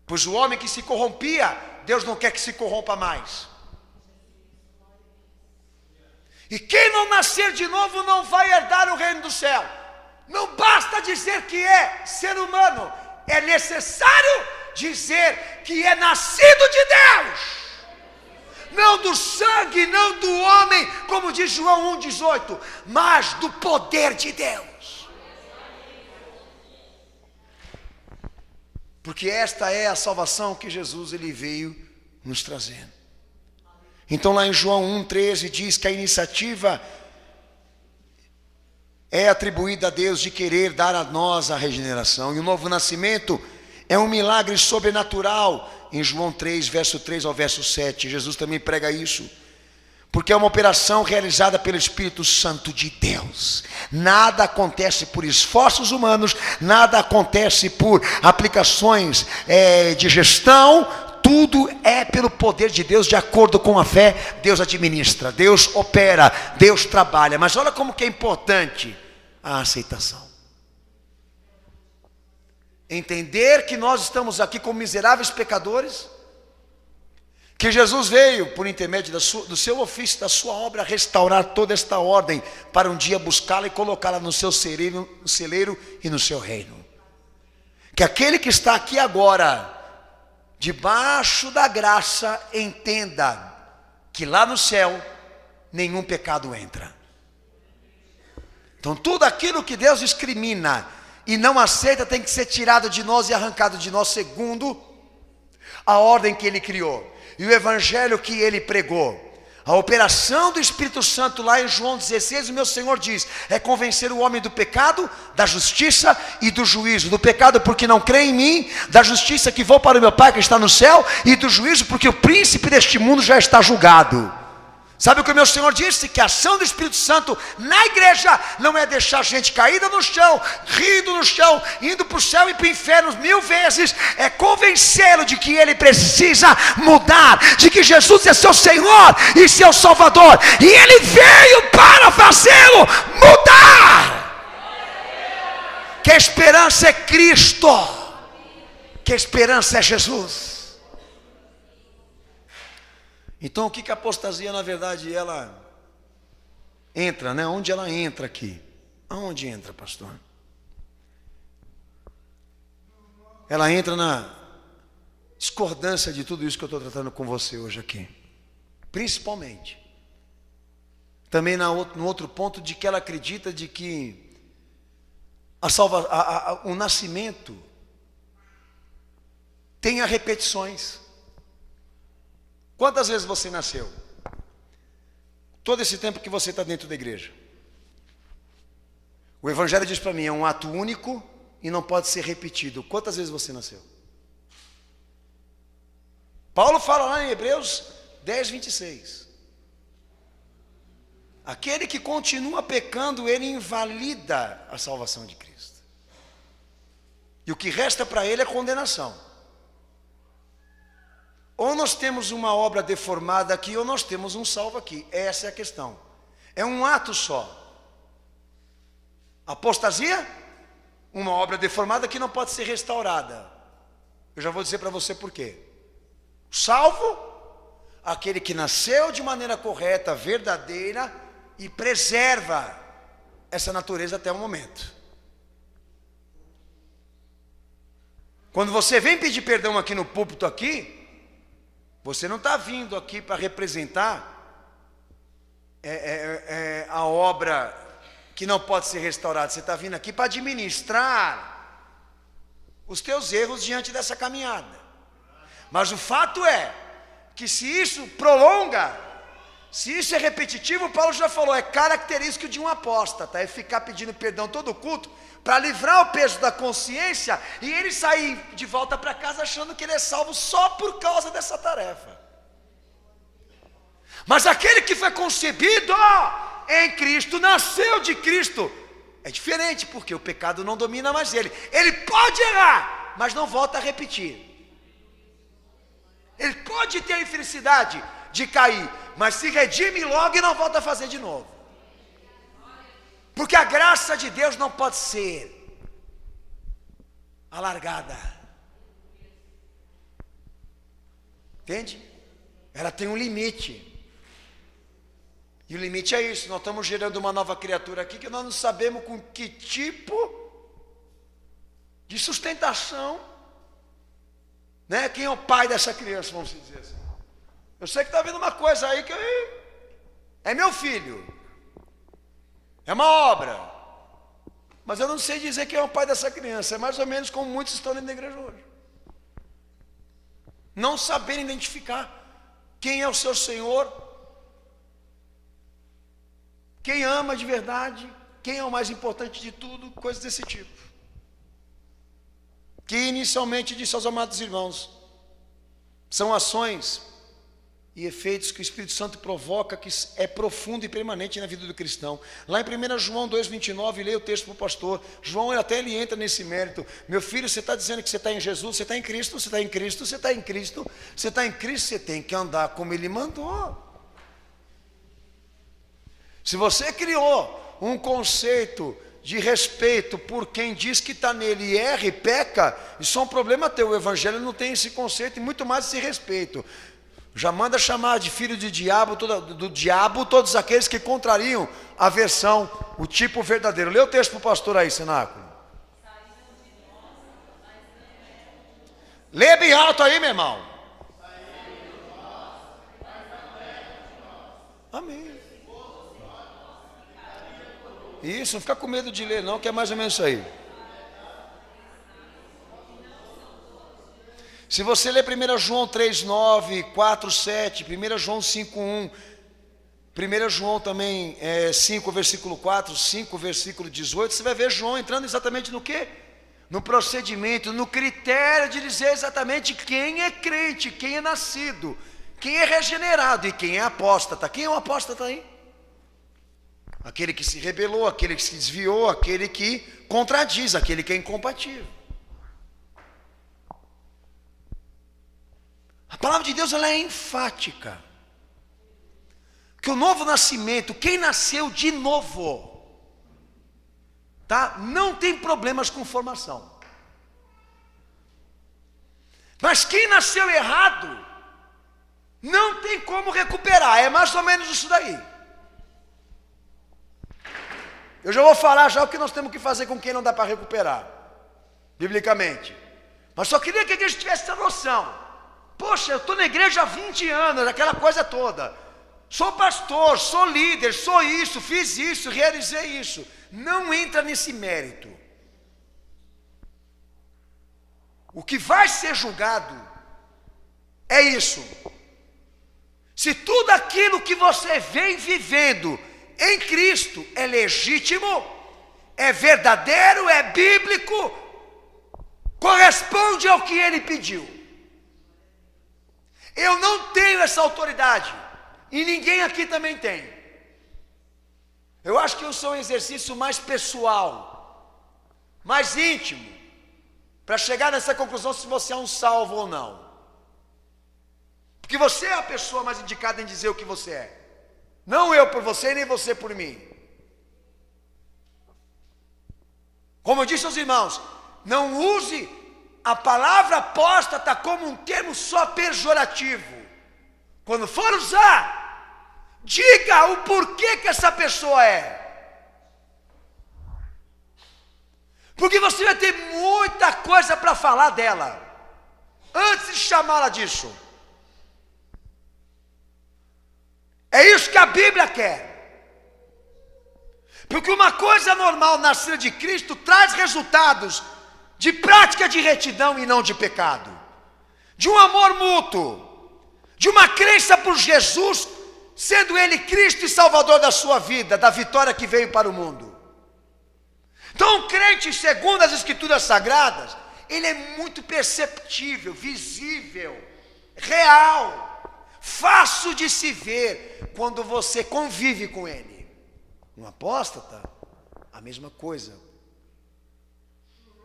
[SPEAKER 1] Pois o homem que se corrompia, Deus não quer que se corrompa mais. E quem não nascer de novo não vai herdar o reino do céu. Não basta dizer que é ser humano, é necessário dizer que é nascido de Deus. Não do sangue, não do homem, como diz João 1,18, mas do poder de Deus. Porque esta é a salvação que Jesus ele veio nos trazer. Então lá em João 1,13 diz que a iniciativa é atribuída a Deus de querer dar a nós a regeneração. E o novo nascimento É um milagre sobrenatural. Em João 3, verso 3 ao verso 7, Jesus também prega isso. Porque é uma operação realizada pelo Espírito Santo de Deus. Nada acontece por esforços humanos, nada acontece por aplicações de gestão. Tudo é pelo poder de Deus, de acordo com a fé. Deus administra, Deus opera, Deus trabalha. Mas olha como que é importante a aceitação. Entender que nós estamos aqui como miseráveis pecadores, que Jesus veio por intermédio do seu ofício, da sua obra, restaurar toda esta ordem, para um dia buscá-la e colocá-la no seu celeiro e no seu reino. Que aquele que está aqui agora, debaixo da graça, entenda que lá no céu nenhum pecado entra. Então tudo aquilo que Deus discrimina e não aceita tem que ser tirado de nós e arrancado de nós, segundo a ordem que Ele criou e o evangelho que Ele pregou. A operação do Espírito Santo lá em João 16, o meu Senhor diz, é convencer o homem do pecado, da justiça e do juízo. Do pecado porque não crê em mim, da justiça que vou para o meu Pai que está no céu, e do juízo porque o príncipe deste mundo já está julgado. Sabe o que o meu Senhor disse? Que a ação do Espírito Santo na igreja não é deixar gente caída no chão, rindo no chão, indo para o céu e para o inferno 1000 vezes. É convencê-lo de que ele precisa mudar, de que Jesus é seu Senhor e seu Salvador, e ele veio para fazê-lo mudar. Que a esperança é Cristo, que a esperança é Jesus. Então o que a apostasia, na verdade, ela entra, né? Onde ela entra aqui? Aonde entra, pastor? Ela entra na discordância de tudo isso que eu estou tratando com você hoje aqui. Principalmente. Também no outro ponto de que ela acredita de que o nascimento tenha repetições. Quantas vezes você nasceu? Todo esse tempo que você está dentro da igreja. O Evangelho diz para mim, é um ato único e não pode ser repetido. Quantas vezes você nasceu? Paulo fala lá em Hebreus 10, 26. Aquele que continua pecando, ele invalida a salvação de Cristo. E o que resta para ele é condenação. Ou nós temos uma obra deformada aqui, ou nós temos um salvo aqui. Essa é a questão. É um ato só. Apostasia, uma obra deformada que não pode ser restaurada. Eu já vou dizer para você por quê. Salvo, aquele que nasceu de maneira correta, verdadeira, e preserva essa natureza até o momento. Quando você vem pedir perdão aqui no púlpito aqui, você não está vindo aqui para representar a obra que não pode ser restaurada. Você está vindo aqui para administrar os teus erros diante dessa caminhada. Mas o fato é que se isso prolonga, se isso é repetitivo, Paulo já falou, é característico de um apóstata, é ficar pedindo perdão todo culto, para livrar o peso da consciência, e ele sair de volta para casa achando que ele é salvo só por causa dessa tarefa. Mas aquele que foi concebido em Cristo, nasceu de Cristo, é diferente, porque o pecado não domina mais ele. Ele pode errar, mas não volta a repetir. Ele pode ter a infelicidade de cair, mas se redime logo e não volta a fazer de novo. Porque a graça de Deus não pode ser alargada. Entende? Ela tem um limite. E o limite é isso. Nós estamos gerando uma nova criatura aqui que nós não sabemos com que tipo de sustentação, né? Quem é o pai dessa criança, vamos dizer assim. Eu sei que está vendo uma coisa aí que é meu filho. É uma obra, mas eu não sei dizer quem é o pai dessa criança. É mais ou menos como muitos estão dentro da igreja hoje, não sabendo identificar quem é o seu Senhor, quem ama de verdade, quem é o mais importante de tudo, coisas desse tipo. que inicialmente disse aos amados irmãos, são ações e efeitos que o Espírito Santo provoca, que é profundo e permanente na vida do cristão. Lá em 1 João 2,29, leia o texto para o pastor. João até ele entra nesse mérito. Meu filho, você está dizendo que você está em Jesus, você está em Cristo, você está em Cristo, você está em Cristo, você está em Cristo, você tem que andar como Ele mandou. Se você criou um conceito de respeito por quem diz que está nele e erra e peca, isso é um problema teu. O Evangelho não tem esse conceito e muito mais esse respeito. Já manda chamar de filho de diabo, do diabo, todos aqueles que contrariam a versão, o tipo verdadeiro. Lê o texto para o pastor aí, Cenáculo. Lê bem alto aí, meu irmão. Amém. Isso, não fica com medo de ler não, que é mais ou menos isso aí. Se você ler 1 João 3,9, 4,7, 1 João 5,1, 1 João também 5, versículo 4, 5, versículo 18, você vai ver João entrando exatamente no quê? No procedimento, no critério de dizer exatamente quem é crente, quem é nascido, quem é regenerado e quem é apóstata. Quem é um apóstata aí? Aquele que se rebelou, aquele que se desviou, aquele que contradiz, aquele que é incompatível. A palavra de Deus ela é enfática. Que o novo nascimento, quem nasceu de novo, tá? Não tem problemas com formação. Mas quem nasceu errado, não tem como recuperar. É mais ou menos isso daí. Eu já vou falar já o que nós temos que fazer com quem não dá para recuperar, biblicamente. Mas só queria que a igreja tivesse essa noção. Poxa, eu estou na igreja há 20 anos, aquela coisa toda. Sou pastor, sou líder, sou isso, fiz isso, realizei isso. Não entra nesse mérito. O que vai ser julgado é isso. Se tudo aquilo que você vem vivendo em Cristo é legítimo, é verdadeiro, é bíblico, corresponde ao que Ele pediu. Eu não tenho essa autoridade, e ninguém aqui também tem. Eu acho que isso é um exercício mais pessoal, mais íntimo, para chegar nessa conclusão se você é um salvo ou não. Porque você é a pessoa mais indicada em dizer o que você é. Não eu por você, nem você por mim. Como eu disse aos irmãos, não use a palavra apóstata como um termo só pejorativo. Quando for usar, diga o porquê que essa pessoa é. Porque você vai ter muita coisa para falar dela, antes de chamá-la disso. É isso que a Bíblia quer. Porque uma coisa normal nascida de Cristo traz resultados de prática de retidão e não de pecado, de um amor mútuo, de uma crença por Jesus, sendo Ele Cristo e Salvador da sua vida, da vitória que veio para o mundo. Então o crente, segundo as Escrituras Sagradas, ele é muito perceptível, visível, real, fácil de se ver quando você convive com ele. Um apóstata, a mesma coisa.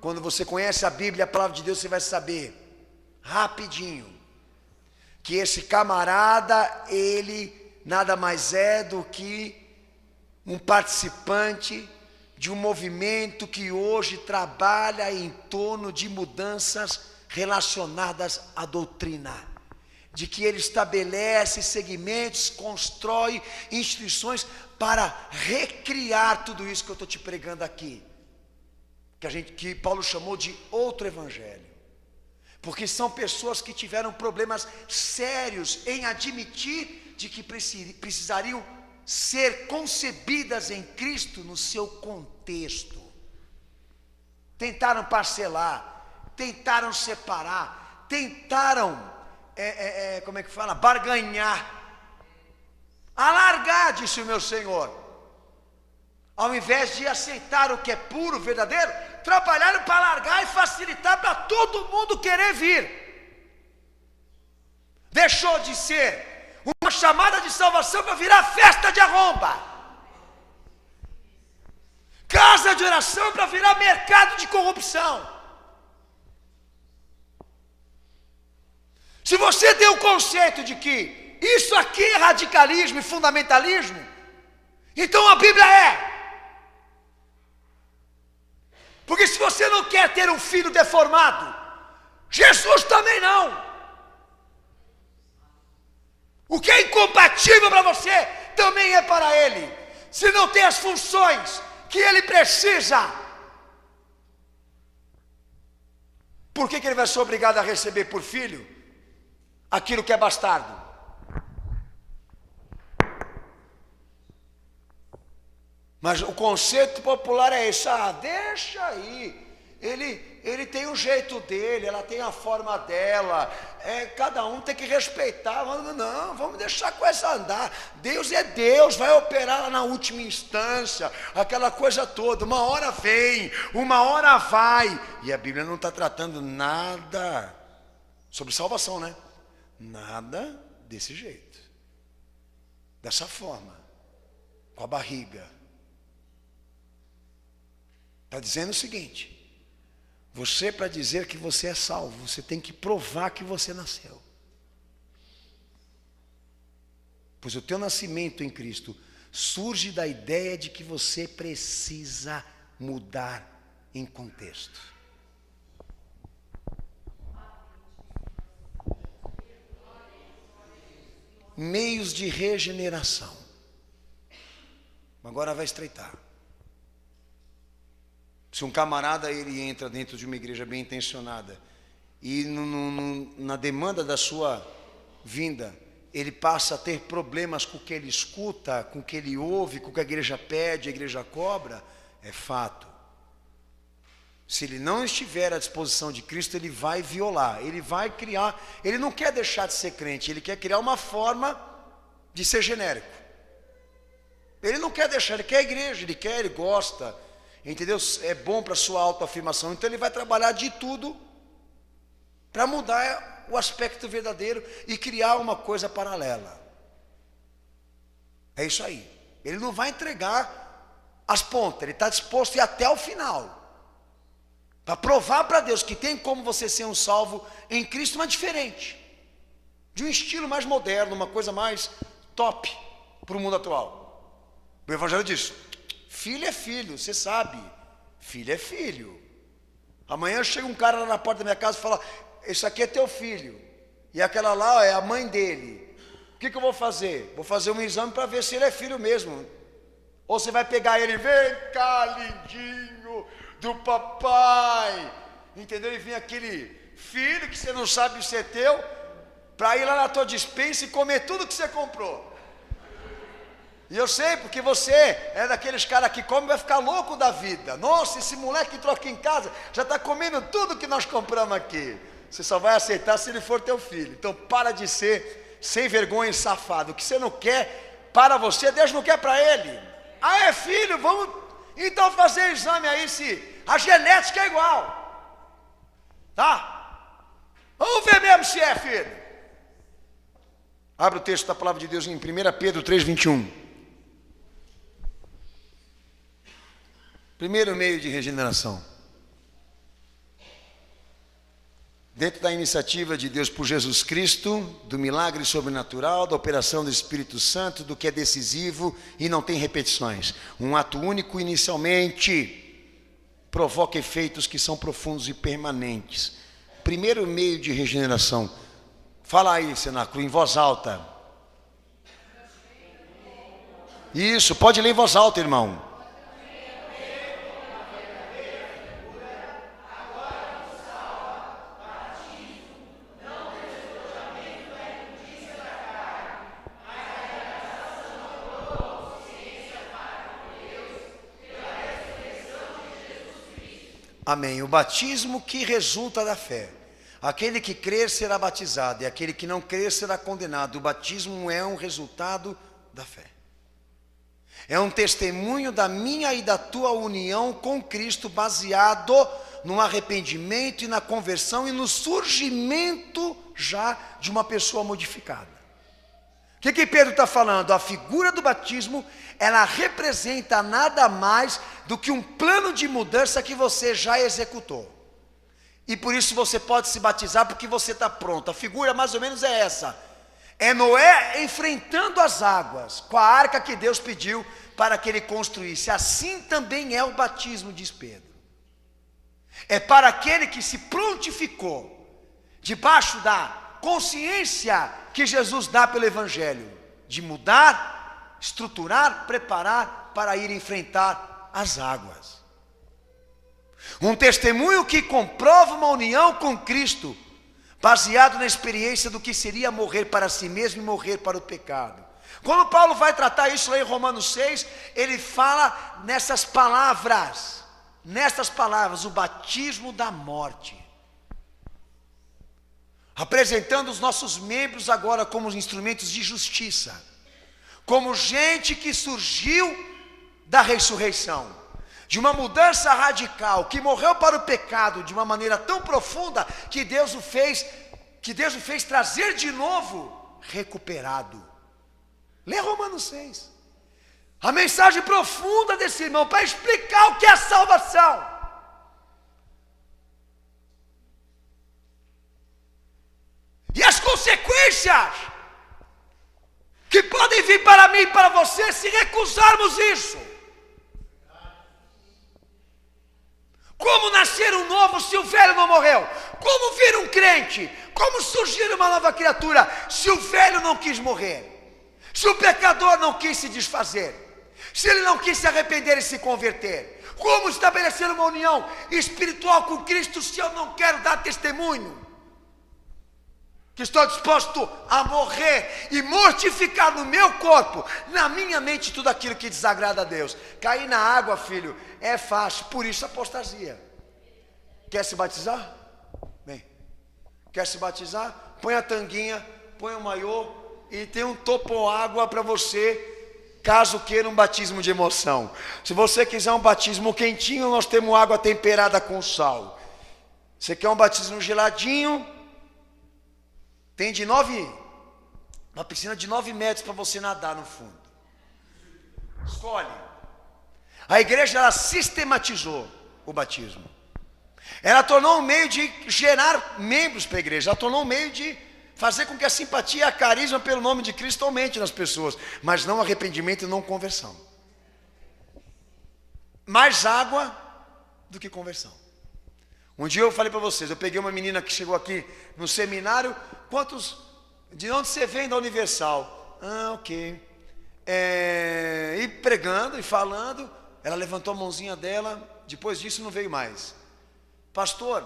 [SPEAKER 1] Quando você conhece a Bíblia, a palavra de Deus, você vai saber, rapidinho, que esse camarada, ele nada mais é do que um participante de um movimento que hoje trabalha em torno de mudanças relacionadas à doutrina. De que ele estabelece segmentos, constrói instituições para recriar tudo isso que eu estou te pregando aqui. Que Paulo chamou de outro evangelho. Porque são pessoas que tiveram problemas sérios em admitir de que precisariam ser concebidas em Cristo no seu contexto. Tentaram parcelar, tentaram separar, tentaram, como é que fala? Barganhar. Alargar, disse o meu Senhor. ao invés de aceitar o que é puro, verdadeiro, trabalharam para largar e facilitar para todo mundo querer vir. Deixou de ser uma chamada de salvação para virar festa de arromba, casa de oração para virar mercado de corrupção. Se você tem o conceito de que isso aqui é radicalismo e fundamentalismo, então a Bíblia é. Porque se você não quer ter um filho deformado, Jesus também não. O que é incompatível para você, também é para ele. Se não tem as funções que ele precisa, por que ele vai ser obrigado a receber por filho aquilo que é bastardo? Mas o conceito popular é esse: deixa aí, ele tem o jeito dele, ela tem a forma dela, cada um tem que respeitar. Não, vamos deixar a coisa andar. Deus é Deus, vai operar lá na última instância, aquela coisa toda. Uma hora vem, uma hora vai. E a Bíblia não está tratando nada sobre salvação, né? Nada desse jeito, dessa forma, com a barriga. Está dizendo o seguinte: você, para dizer que você é salvo, você tem que provar que você nasceu. Pois o teu nascimento em Cristo surge da ideia de que você precisa mudar em contexto. Meios de regeneração. Agora vai estreitar. Se um camarada ele entra dentro de uma igreja bem intencionada e na demanda da sua vinda, ele passa a ter problemas com o que ele escuta, com o que ele ouve, com o que a igreja pede, a igreja cobra, é fato. Se ele não estiver à disposição de Cristo, ele vai violar, ele vai criar, ele não quer deixar de ser crente, ele quer criar uma forma de ser genérico. Ele não quer deixar, ele quer a igreja, ele gosta, entendeu? É bom para a sua autoafirmação, então ele vai trabalhar de tudo para mudar o aspecto verdadeiro e criar uma coisa paralela. É isso aí. Ele não vai entregar as pontas, ele está disposto a ir até o final, para provar para Deus que tem como você ser um salvo em Cristo, mas diferente, de um estilo mais moderno, uma coisa mais top para o mundo atual. O Evangelho diz: filho é filho, você sabe, filho é filho. Amanhã chega um cara lá na porta da minha casa e fala: esse aqui é teu filho, e aquela lá é a mãe dele. O que eu vou fazer? Vou fazer um exame para ver se ele é filho mesmo. Ou você vai pegar ele: vem cá, lindinho do papai, entendeu? E vem aquele filho que você não sabe se é teu, para ir lá na tua despensa e comer tudo que você comprou. E eu sei, porque você é daqueles caras que come e vai ficar louco da vida. Nossa, esse moleque entrou aqui em casa, já está comendo tudo que nós compramos aqui. Você só vai aceitar se ele for teu filho. Então para de ser sem vergonha e safado. O que você não quer para você, Deus não quer para ele. É filho, vamos então fazer exame aí se a genética é igual. Tá? Vamos ver mesmo se é filho. Abre o texto da palavra de Deus em 1 Pedro 3:21. Primeiro meio de regeneração. Dentro da iniciativa de Deus por Jesus Cristo, do milagre sobrenatural, da operação do Espírito Santo, do que é decisivo e não tem repetições. Um ato único inicialmente provoca efeitos que são profundos e permanentes. Primeiro meio de regeneração. Fala aí, cenáculo, em voz alta. Isso, pode ler em voz alta, irmão. Amém. O batismo que resulta da fé. Aquele que crer será batizado, e aquele que não crer será condenado. O batismo é um resultado da fé. É um testemunho da minha e da tua união com Cristo, baseado no arrependimento e na conversão e no surgimento já de uma pessoa modificada. O que Pedro está falando? A figura do batismo, ela representa nada mais do que um plano de mudança que você já executou. E por isso você pode se batizar porque você está pronto. A figura mais ou menos é essa. É Noé enfrentando as águas com a arca que Deus pediu para que ele construísse. Assim também é o batismo, diz Pedro. É para aquele que se prontificou debaixo da consciência que Jesus dá pelo Evangelho, de mudar, estruturar, preparar para ir enfrentar as águas. Um testemunho que comprova uma união com Cristo, baseado na experiência do que seria morrer para si mesmo e morrer para o pecado. Quando Paulo vai tratar isso lá em Romanos 6, ele fala nessas palavras, o batismo da morte. Apresentando os nossos membros agora como instrumentos de justiça, como gente que surgiu da ressurreição, de uma mudança radical, que morreu para o pecado de uma maneira tão profunda que Deus o fez trazer de novo recuperado. Lê Romanos 6. A mensagem profunda desse irmão para explicar o que é a salvação. E as consequências que podem vir para mim e para você se recusarmos isso. Como nascer um novo se o velho não morreu? Como vir um crente? Como surgir uma nova criatura se o velho não quis morrer? Se o pecador não quis se desfazer? Se ele não quis se arrepender e se converter? Como estabelecer uma união espiritual com Cristo se eu não quero dar testemunho? Que estou disposto a morrer e mortificar no meu corpo, na minha mente, tudo aquilo que desagrada a Deus. Cair na água, filho, é fácil, por isso apostasia. Quer se batizar? Bem, quer se batizar? Põe a tanguinha, põe o maiô e tem um topo-água para você, caso queira um batismo de emoção. Se você quiser um batismo quentinho, nós temos água temperada com sal. Você quer um batismo geladinho? Tem uma piscina de 9 metros para você nadar no fundo. Escolhe. A igreja, ela sistematizou o batismo. Ela tornou um meio de gerar membros para a igreja. Ela tornou um meio de fazer com que a simpatia e a carisma pelo nome de Cristo aumente nas pessoas. Mas não arrependimento e não conversão. Mais água do que conversão. Um dia eu falei para vocês, eu peguei uma menina que chegou aqui no seminário. De onde você vem? Da Universal. Ok. E pregando e falando, ela levantou a mãozinha dela, depois disso não veio mais. Pastor,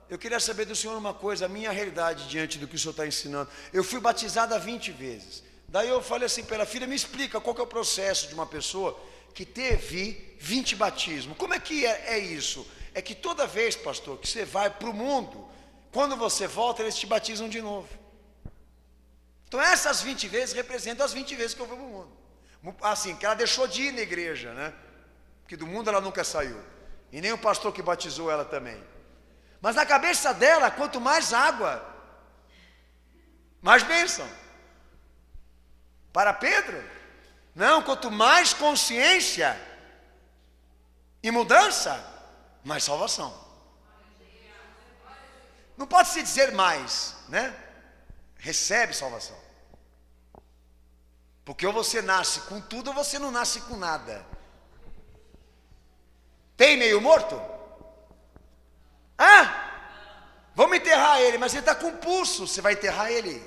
[SPEAKER 1] eu queria saber do senhor uma coisa, a minha realidade diante do que o senhor está ensinando. Eu fui batizada 20 vezes. Daí eu falei assim para ela, filha, me explica qual que é o processo de uma pessoa que teve 20 batismos. Como é que é isso? É que toda vez, pastor, que você vai para o mundo, quando você volta, eles te batizam de novo. Então essas 20 vezes representam as 20 vezes que eu vou para o mundo. Assim, que ela deixou de ir na igreja, né? Porque do mundo ela nunca saiu. E nem o pastor que batizou ela também. Mas na cabeça dela, quanto mais água, mais bênção. Para Pedro, não, quanto mais consciência e mudança, mais salvação. Não pode se dizer mais, né? Recebe salvação. Porque ou você nasce com tudo ou você não nasce com nada. Tem meio morto? Vamos enterrar ele, mas ele está com pulso. Você vai enterrar ele?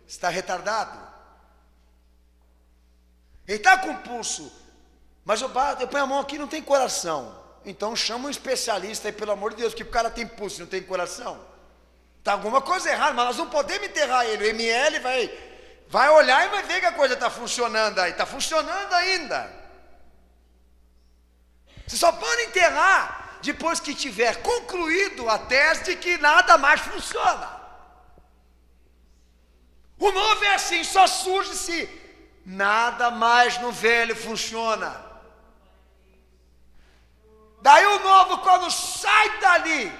[SPEAKER 1] Você está retardado. Ele está com pulso, mas eu ponho a mão aqui e não tem coração. Então chama um especialista aí, pelo amor de Deus, porque o cara tem pulso e não tem coração. Está alguma coisa errada, mas nós não podemos enterrar ele. O ML vai olhar e vai ver que a coisa está funcionando aí. Está funcionando ainda. Você só pode enterrar depois que tiver concluído a tese de que nada mais funciona. O novo é assim, só surge se Nada mais no velho funciona. Daí o novo, quando sai dali,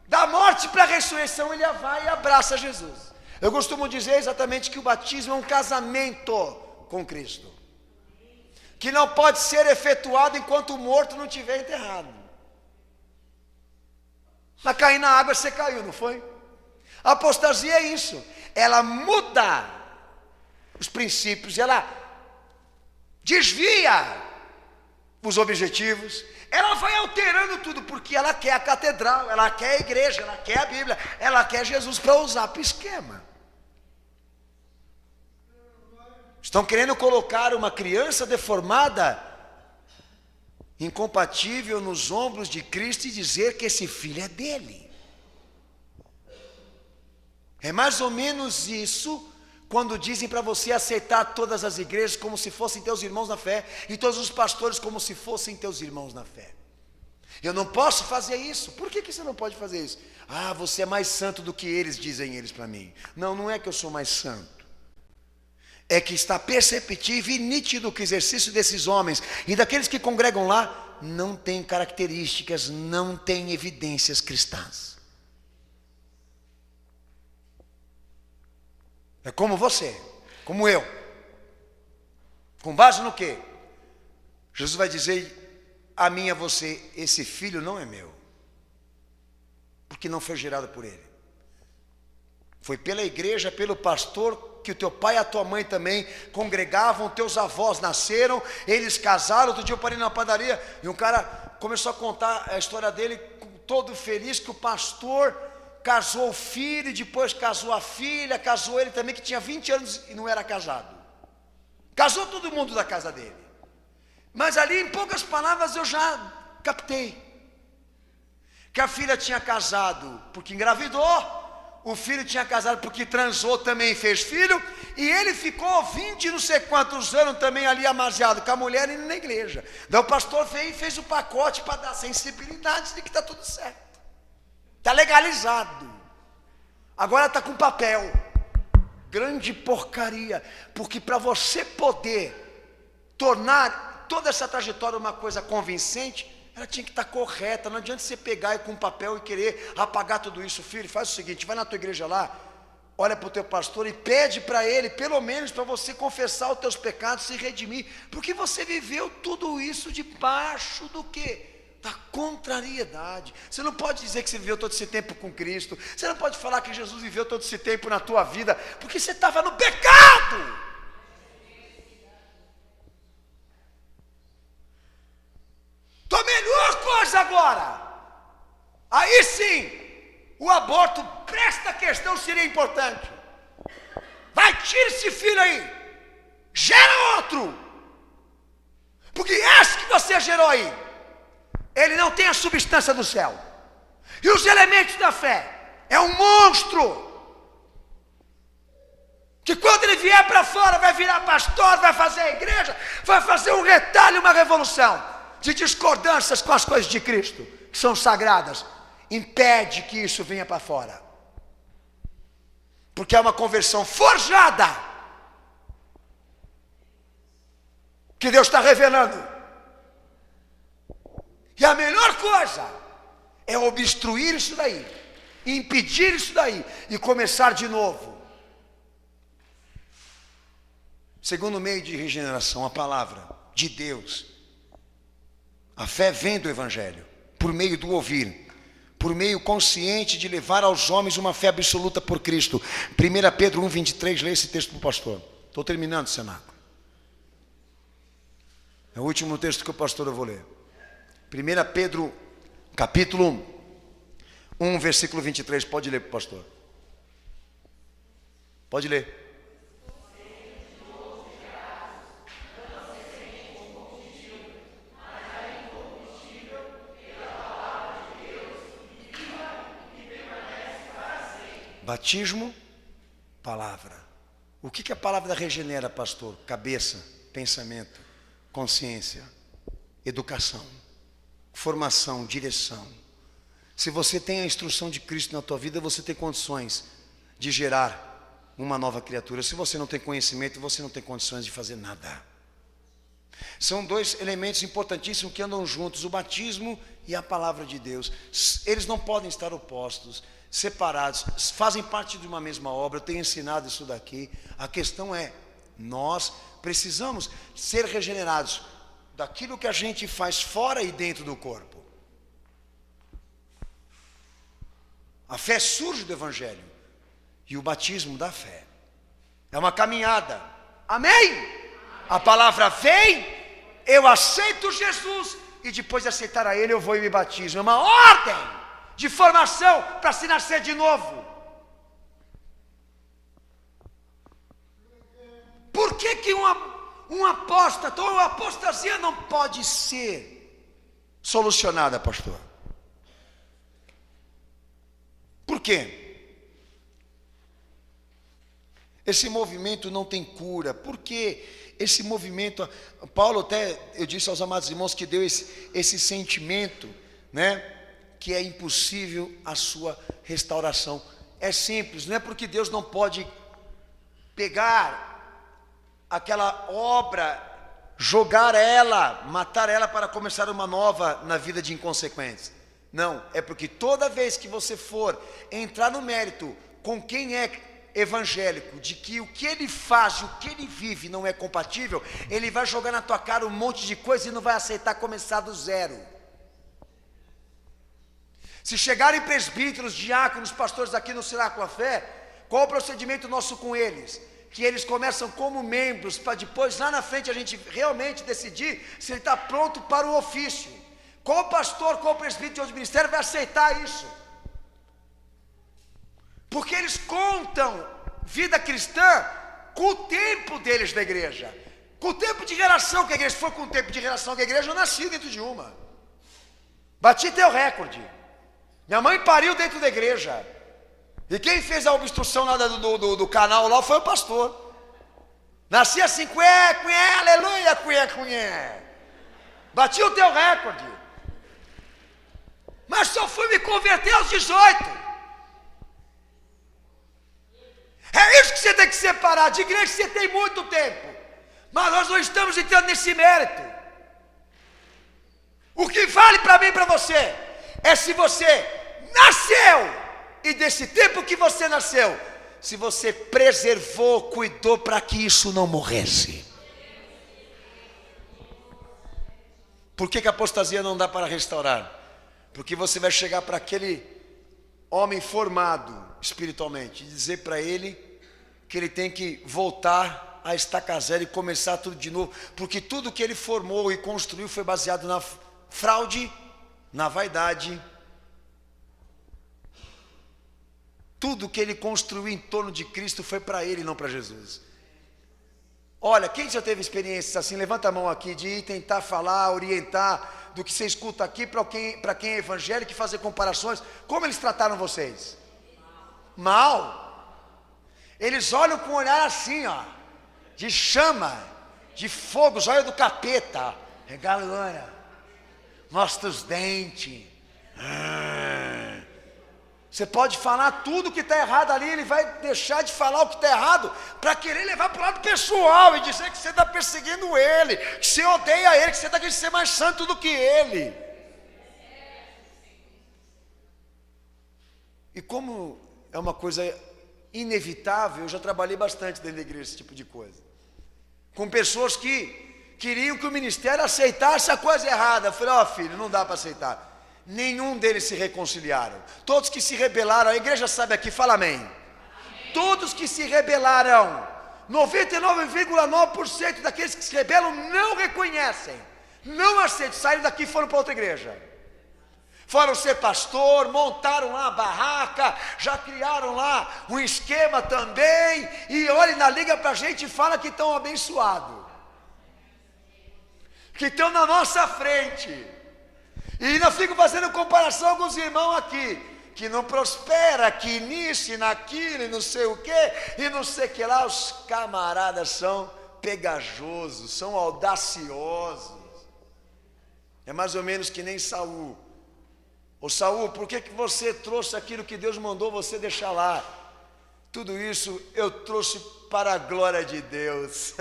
[SPEAKER 1] da morte para a ressurreição, ele vai e abraça Jesus. Eu costumo dizer exatamente que o batismo é um casamento com Cristo, que não pode ser efetuado enquanto o morto não estiver enterrado. Mas cair na água você caiu, não foi? A apostasia é isso, ela muda os princípios, ela desvia os objetivos, ela vai alterando tudo, porque ela quer a catedral, ela quer a igreja, ela quer a Bíblia, ela quer Jesus para usar para o esquema. Estão querendo colocar uma criança deformada, incompatível, nos ombros de Cristo e dizer que esse filho é dele. É mais ou menos isso quando dizem para você aceitar todas as igrejas como se fossem teus irmãos na fé e todos os pastores como se fossem teus irmãos na fé. Eu não posso fazer isso. Por que você não pode fazer isso? Ah, você é mais santo do que eles, dizem eles para mim. Não, não é que eu sou mais santo. É que está perceptível e nítido que o exercício desses homens e daqueles que congregam lá não tem características, não tem evidências cristãs. É como você, como eu. Com base no quê? Jesus vai dizer a mim e a você: esse filho não é meu, porque não foi gerado por ele. Foi pela igreja, pelo pastor, que o teu pai e a tua mãe também congregavam, teus avós nasceram, eles casaram. Outro dia eu parei na padaria e um cara começou a contar a história dele, todo feliz, que o pastor casou o filho, depois casou a filha, casou ele também, que tinha 20 anos e não era casado. Casou todo mundo da casa dele. Mas ali, em poucas palavras, eu já captei que a filha tinha casado porque engravidou, o filho tinha casado porque transou, também fez filho, e ele ficou 20 e não sei quantos anos também ali amaziado com a mulher indo na igreja. Daí o pastor veio e fez o pacote para dar sensibilidade de que está tudo certo. Está legalizado. Agora está com papel. Grande porcaria. Porque para você poder tornar toda essa trajetória uma coisa convincente, ela tinha que estar correta. Não adianta você pegar e com papel e querer apagar tudo isso. Filho, faz o seguinte, vai na tua igreja lá, olha para o teu pastor e pede para ele, pelo menos para você confessar os teus pecados, se redimir, porque você viveu tudo isso debaixo do quê? Da contrariedade. Você não pode dizer que você viveu todo esse tempo com Cristo, você não pode falar que Jesus viveu todo esse tempo na tua vida, porque você estava no pecado. Então a melhor coisa agora, aí sim, o aborto, presta questão, seria importante. Vai, tira esse filho aí, gera outro, porque esse que você gerou aí, ele não tem a substância do céu, e os elementos da fé, é um monstro, que quando ele vier para fora, vai virar pastor, vai fazer a igreja, vai fazer um retalho, uma revolução de discordâncias com as coisas de Cristo, que são sagradas. Impede que isso venha para fora, porque é uma conversão forjada que Deus está revelando, e a melhor coisa é obstruir isso daí, impedir isso daí e começar de novo. Segundo meio de regeneração, a palavra de Deus. A fé vem do Evangelho, por meio do ouvir, por meio consciente de levar aos homens uma fé absoluta por Cristo. 1 Pedro 1,23, leia esse texto para o pastor. Estou terminando, cenáculo. É o último texto que o pastor eu vou ler. 1 Pedro, capítulo 1, versículo 23, pode ler para o pastor. Pode ler. Batismo, palavra. O que a palavra regenera, pastor? Cabeça, pensamento, consciência, educação, formação, direção. Se você tem a instrução de Cristo na tua vida, você tem condições de gerar uma nova criatura. Se você não tem conhecimento, você não tem condições de fazer nada. São dois elementos importantíssimos que andam juntos, o batismo e a palavra de Deus. Eles não podem estar opostos, separados, fazem parte de uma mesma obra. Eu tenho ensinado isso daqui. A questão é, nós precisamos ser regenerados daquilo que a gente faz fora e dentro do corpo. A fé surge do Evangelho e o batismo da fé. É uma caminhada. Amém? A palavra vem, eu aceito Jesus e depois de aceitar a Ele eu vou e me batizo. É uma ordem de formação para se nascer de novo. Por que um apóstata ou uma apostasia não pode ser solucionada, pastor? Por quê? Esse movimento não tem cura. Por quê? Esse movimento, Paulo até, eu disse aos amados irmãos que deu esse sentimento, né, que é impossível a sua restauração. É simples, não é porque Deus não pode pegar aquela obra, jogar ela, matar ela para começar uma nova na vida de inconsequentes. Não, é porque toda vez que você for entrar no mérito com quem é evangélico, de que o que ele faz, o que ele vive não é compatível, ele vai jogar na tua cara um monte de coisa e não vai aceitar começar do zero. Se chegarem presbíteros, diáconos, pastores aqui no Cenáculo da Fé, qual o procedimento nosso com eles? Que eles começam como membros, para depois lá na frente a gente realmente decidir se ele está pronto para o ofício. Qual pastor, qual presbítero de outro ministério vai aceitar isso? Porque eles contam vida cristã com o tempo deles da igreja, com o tempo de geração que a igreja. Se for com o tempo de geração que a igreja, eu nasci dentro de uma. Bati teu recorde. Minha mãe pariu dentro da igreja. E quem fez a obstrução lá do canal lá foi o pastor. Nasci assim, aleluia, cué. Bati o teu recorde. Mas só fui me converter aos 18. É isso que você tem que separar. De igreja você tem muito tempo, mas nós não estamos entrando nesse mérito. O que vale para mim e para você é se você nasceu, e desse tempo que você nasceu, se você preservou, cuidou para que isso não morresse. Por que a apostasia não dá para restaurar? Porque você vai chegar para aquele homem formado espiritualmente e dizer para ele que ele tem que voltar a estaca zero e começar tudo de novo, porque tudo que ele formou e construiu foi baseado na fraude, na vaidade. Tudo que ele construiu em torno de Cristo foi para ele, não para Jesus. Olha, quem já teve experiências assim? Levanta a mão aqui, de ir tentar falar, orientar do que você escuta aqui para quem é evangélico e fazer comparações. Como eles trataram vocês? Mal. Eles olham com um olhar assim, ó, de chama, de fogo, os olhos do capeta. Regalona, mostra os dentes. Você pode falar tudo que está errado ali, ele vai deixar de falar o que está errado para querer levar para o lado pessoal e dizer que você está perseguindo ele, que você odeia ele, que você está querendo ser mais santo do que ele. E como é uma coisa inevitável, eu já trabalhei bastante dentro da igreja esse tipo de coisa, com pessoas que queriam que o ministério aceitasse a coisa errada. Eu falei, ó, filho, não dá para aceitar. Nenhum deles se reconciliaram. Todos que se rebelaram, a igreja sabe aqui, fala amém. Amém. Todos que se rebelaram, 99,9% daqueles que se rebelam não reconhecem, não aceitam, saíram daqui e foram para outra igreja. Foram ser pastor, montaram lá a barraca, já criaram lá um esquema também, e olha, na liga para a gente e fala que estão abençoados, que estão na nossa frente. E ainda fico fazendo comparação com os irmãos aqui, que não prospera, que nisso e naquilo, e não sei o que, e não sei o que lá. Os camaradas são pegajosos, são audaciosos. É mais ou menos que nem Saul. Ô Saul, por que você trouxe aquilo que Deus mandou você deixar lá? tudo isso eu trouxe para a glória de Deus.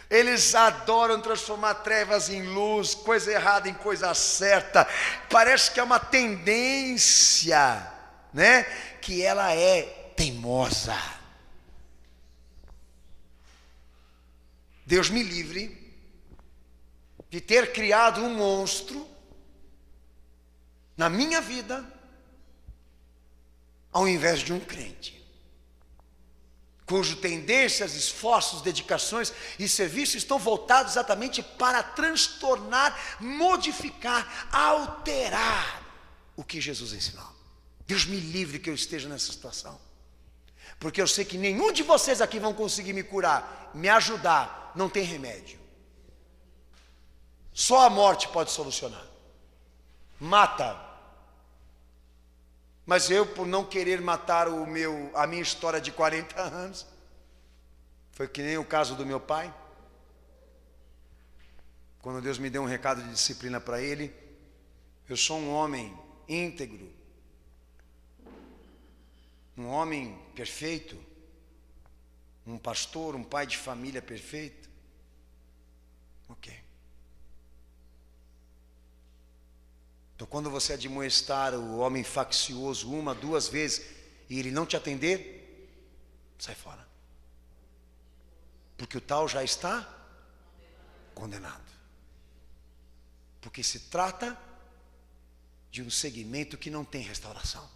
[SPEAKER 1] Eles adoram transformar trevas em luz, coisa errada em coisa certa. Parece que é uma tendência, né? Que ela é teimosa. Deus me livre de ter criado um monstro na minha vida, ao invés de um crente, cujo tendências, esforços, dedicações e serviços estão voltados exatamente para transtornar, modificar, alterar o que Jesus ensinou. Deus me livre que eu esteja nessa situação, porque eu sei que nenhum de vocês aqui vão conseguir me curar, me ajudar, não tem remédio. Só a morte pode solucionar. Mata. Mas eu, por não querer matar a minha história de 40 anos, foi que nem o caso do meu pai. Quando Deus me deu um recado de disciplina para ele, eu sou um homem íntegro, um homem perfeito, um pastor, um pai de família perfeito. Ok. Então, quando você admoestar o homem faccioso 1, 2 vezes e ele não te atender, sai fora. Porque o tal já está condenado. Porque se trata de um segmento que não tem restauração.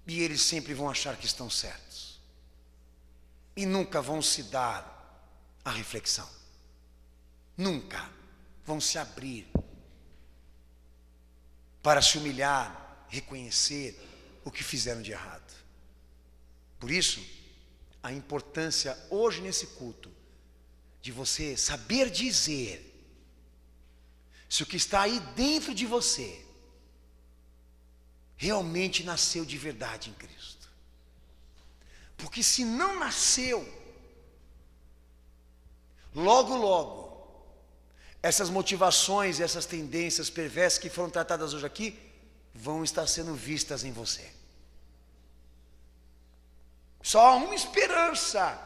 [SPEAKER 1] E eles sempre vão achar que estão certos. E nunca vão se dar a reflexão. Nunca vão se abrir para se humilhar, reconhecer o que fizeram de errado. Por isso, a importância hoje nesse culto, de você saber dizer, se o que está aí dentro de você, realmente nasceu de verdade em Cristo. Porque se não nasceu, logo, essas motivações, essas tendências perversas que foram tratadas hoje aqui, vão estar sendo vistas em você. Só há uma esperança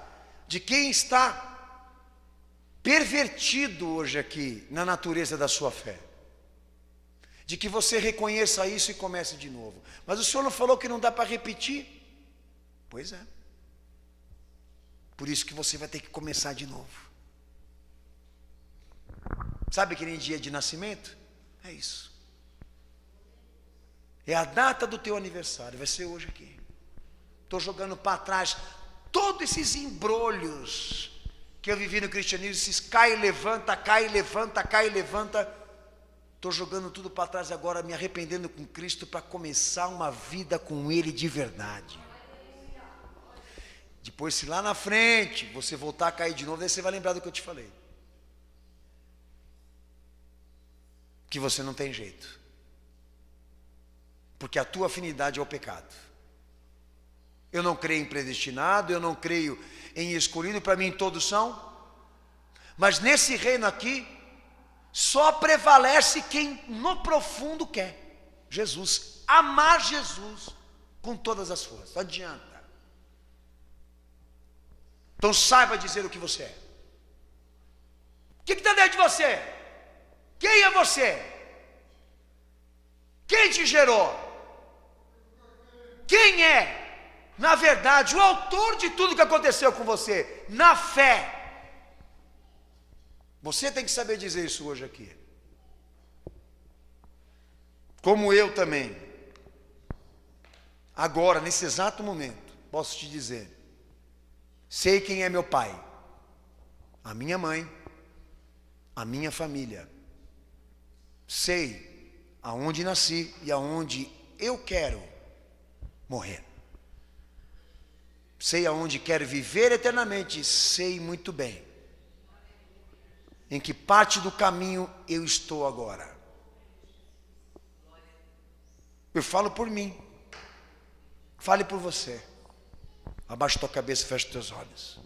[SPEAKER 1] de quem está pervertido hoje aqui na natureza da sua fé. De que você reconheça isso e comece de novo. Mas o Senhor não falou que não dá para repetir? Pois é. Por isso que você vai ter que começar de novo. Sabe que nem dia de nascimento? É isso. É a data do teu aniversário, vai ser hoje aqui. Estou jogando para trás todos esses embrolhos que eu vivi no cristianismo, esses cai e levanta, cai e levanta, cai e levanta. Estou jogando tudo para trás agora, me arrependendo com Cristo para começar uma vida com Ele de verdade. Depois, se lá na frente você voltar a cair de novo, daí você vai lembrar do que eu te falei. Que você não tem jeito. Porque a tua afinidade é o pecado. Eu não creio em predestinado, eu não creio em escolhido, para mim todos são. Mas nesse reino aqui, só prevalece quem no profundo quer Jesus, amar Jesus com todas as forças. Não adianta. Então saiba dizer o que você é. O que está dentro de você? Quem é você? Quem te gerou? Quem é, na verdade, o autor de tudo que aconteceu com você? Na fé. Você tem que saber dizer isso hoje aqui. Como eu também. Agora, nesse exato momento, posso te dizer. Sei quem é meu pai. A minha mãe. A minha família. Sei aonde nasci e aonde eu quero morrer. Sei aonde quero viver eternamente. Sei muito bem em que parte do caminho eu estou agora. Eu falo por mim. Fale por você. Abaixa tua cabeça e fecha teus olhos.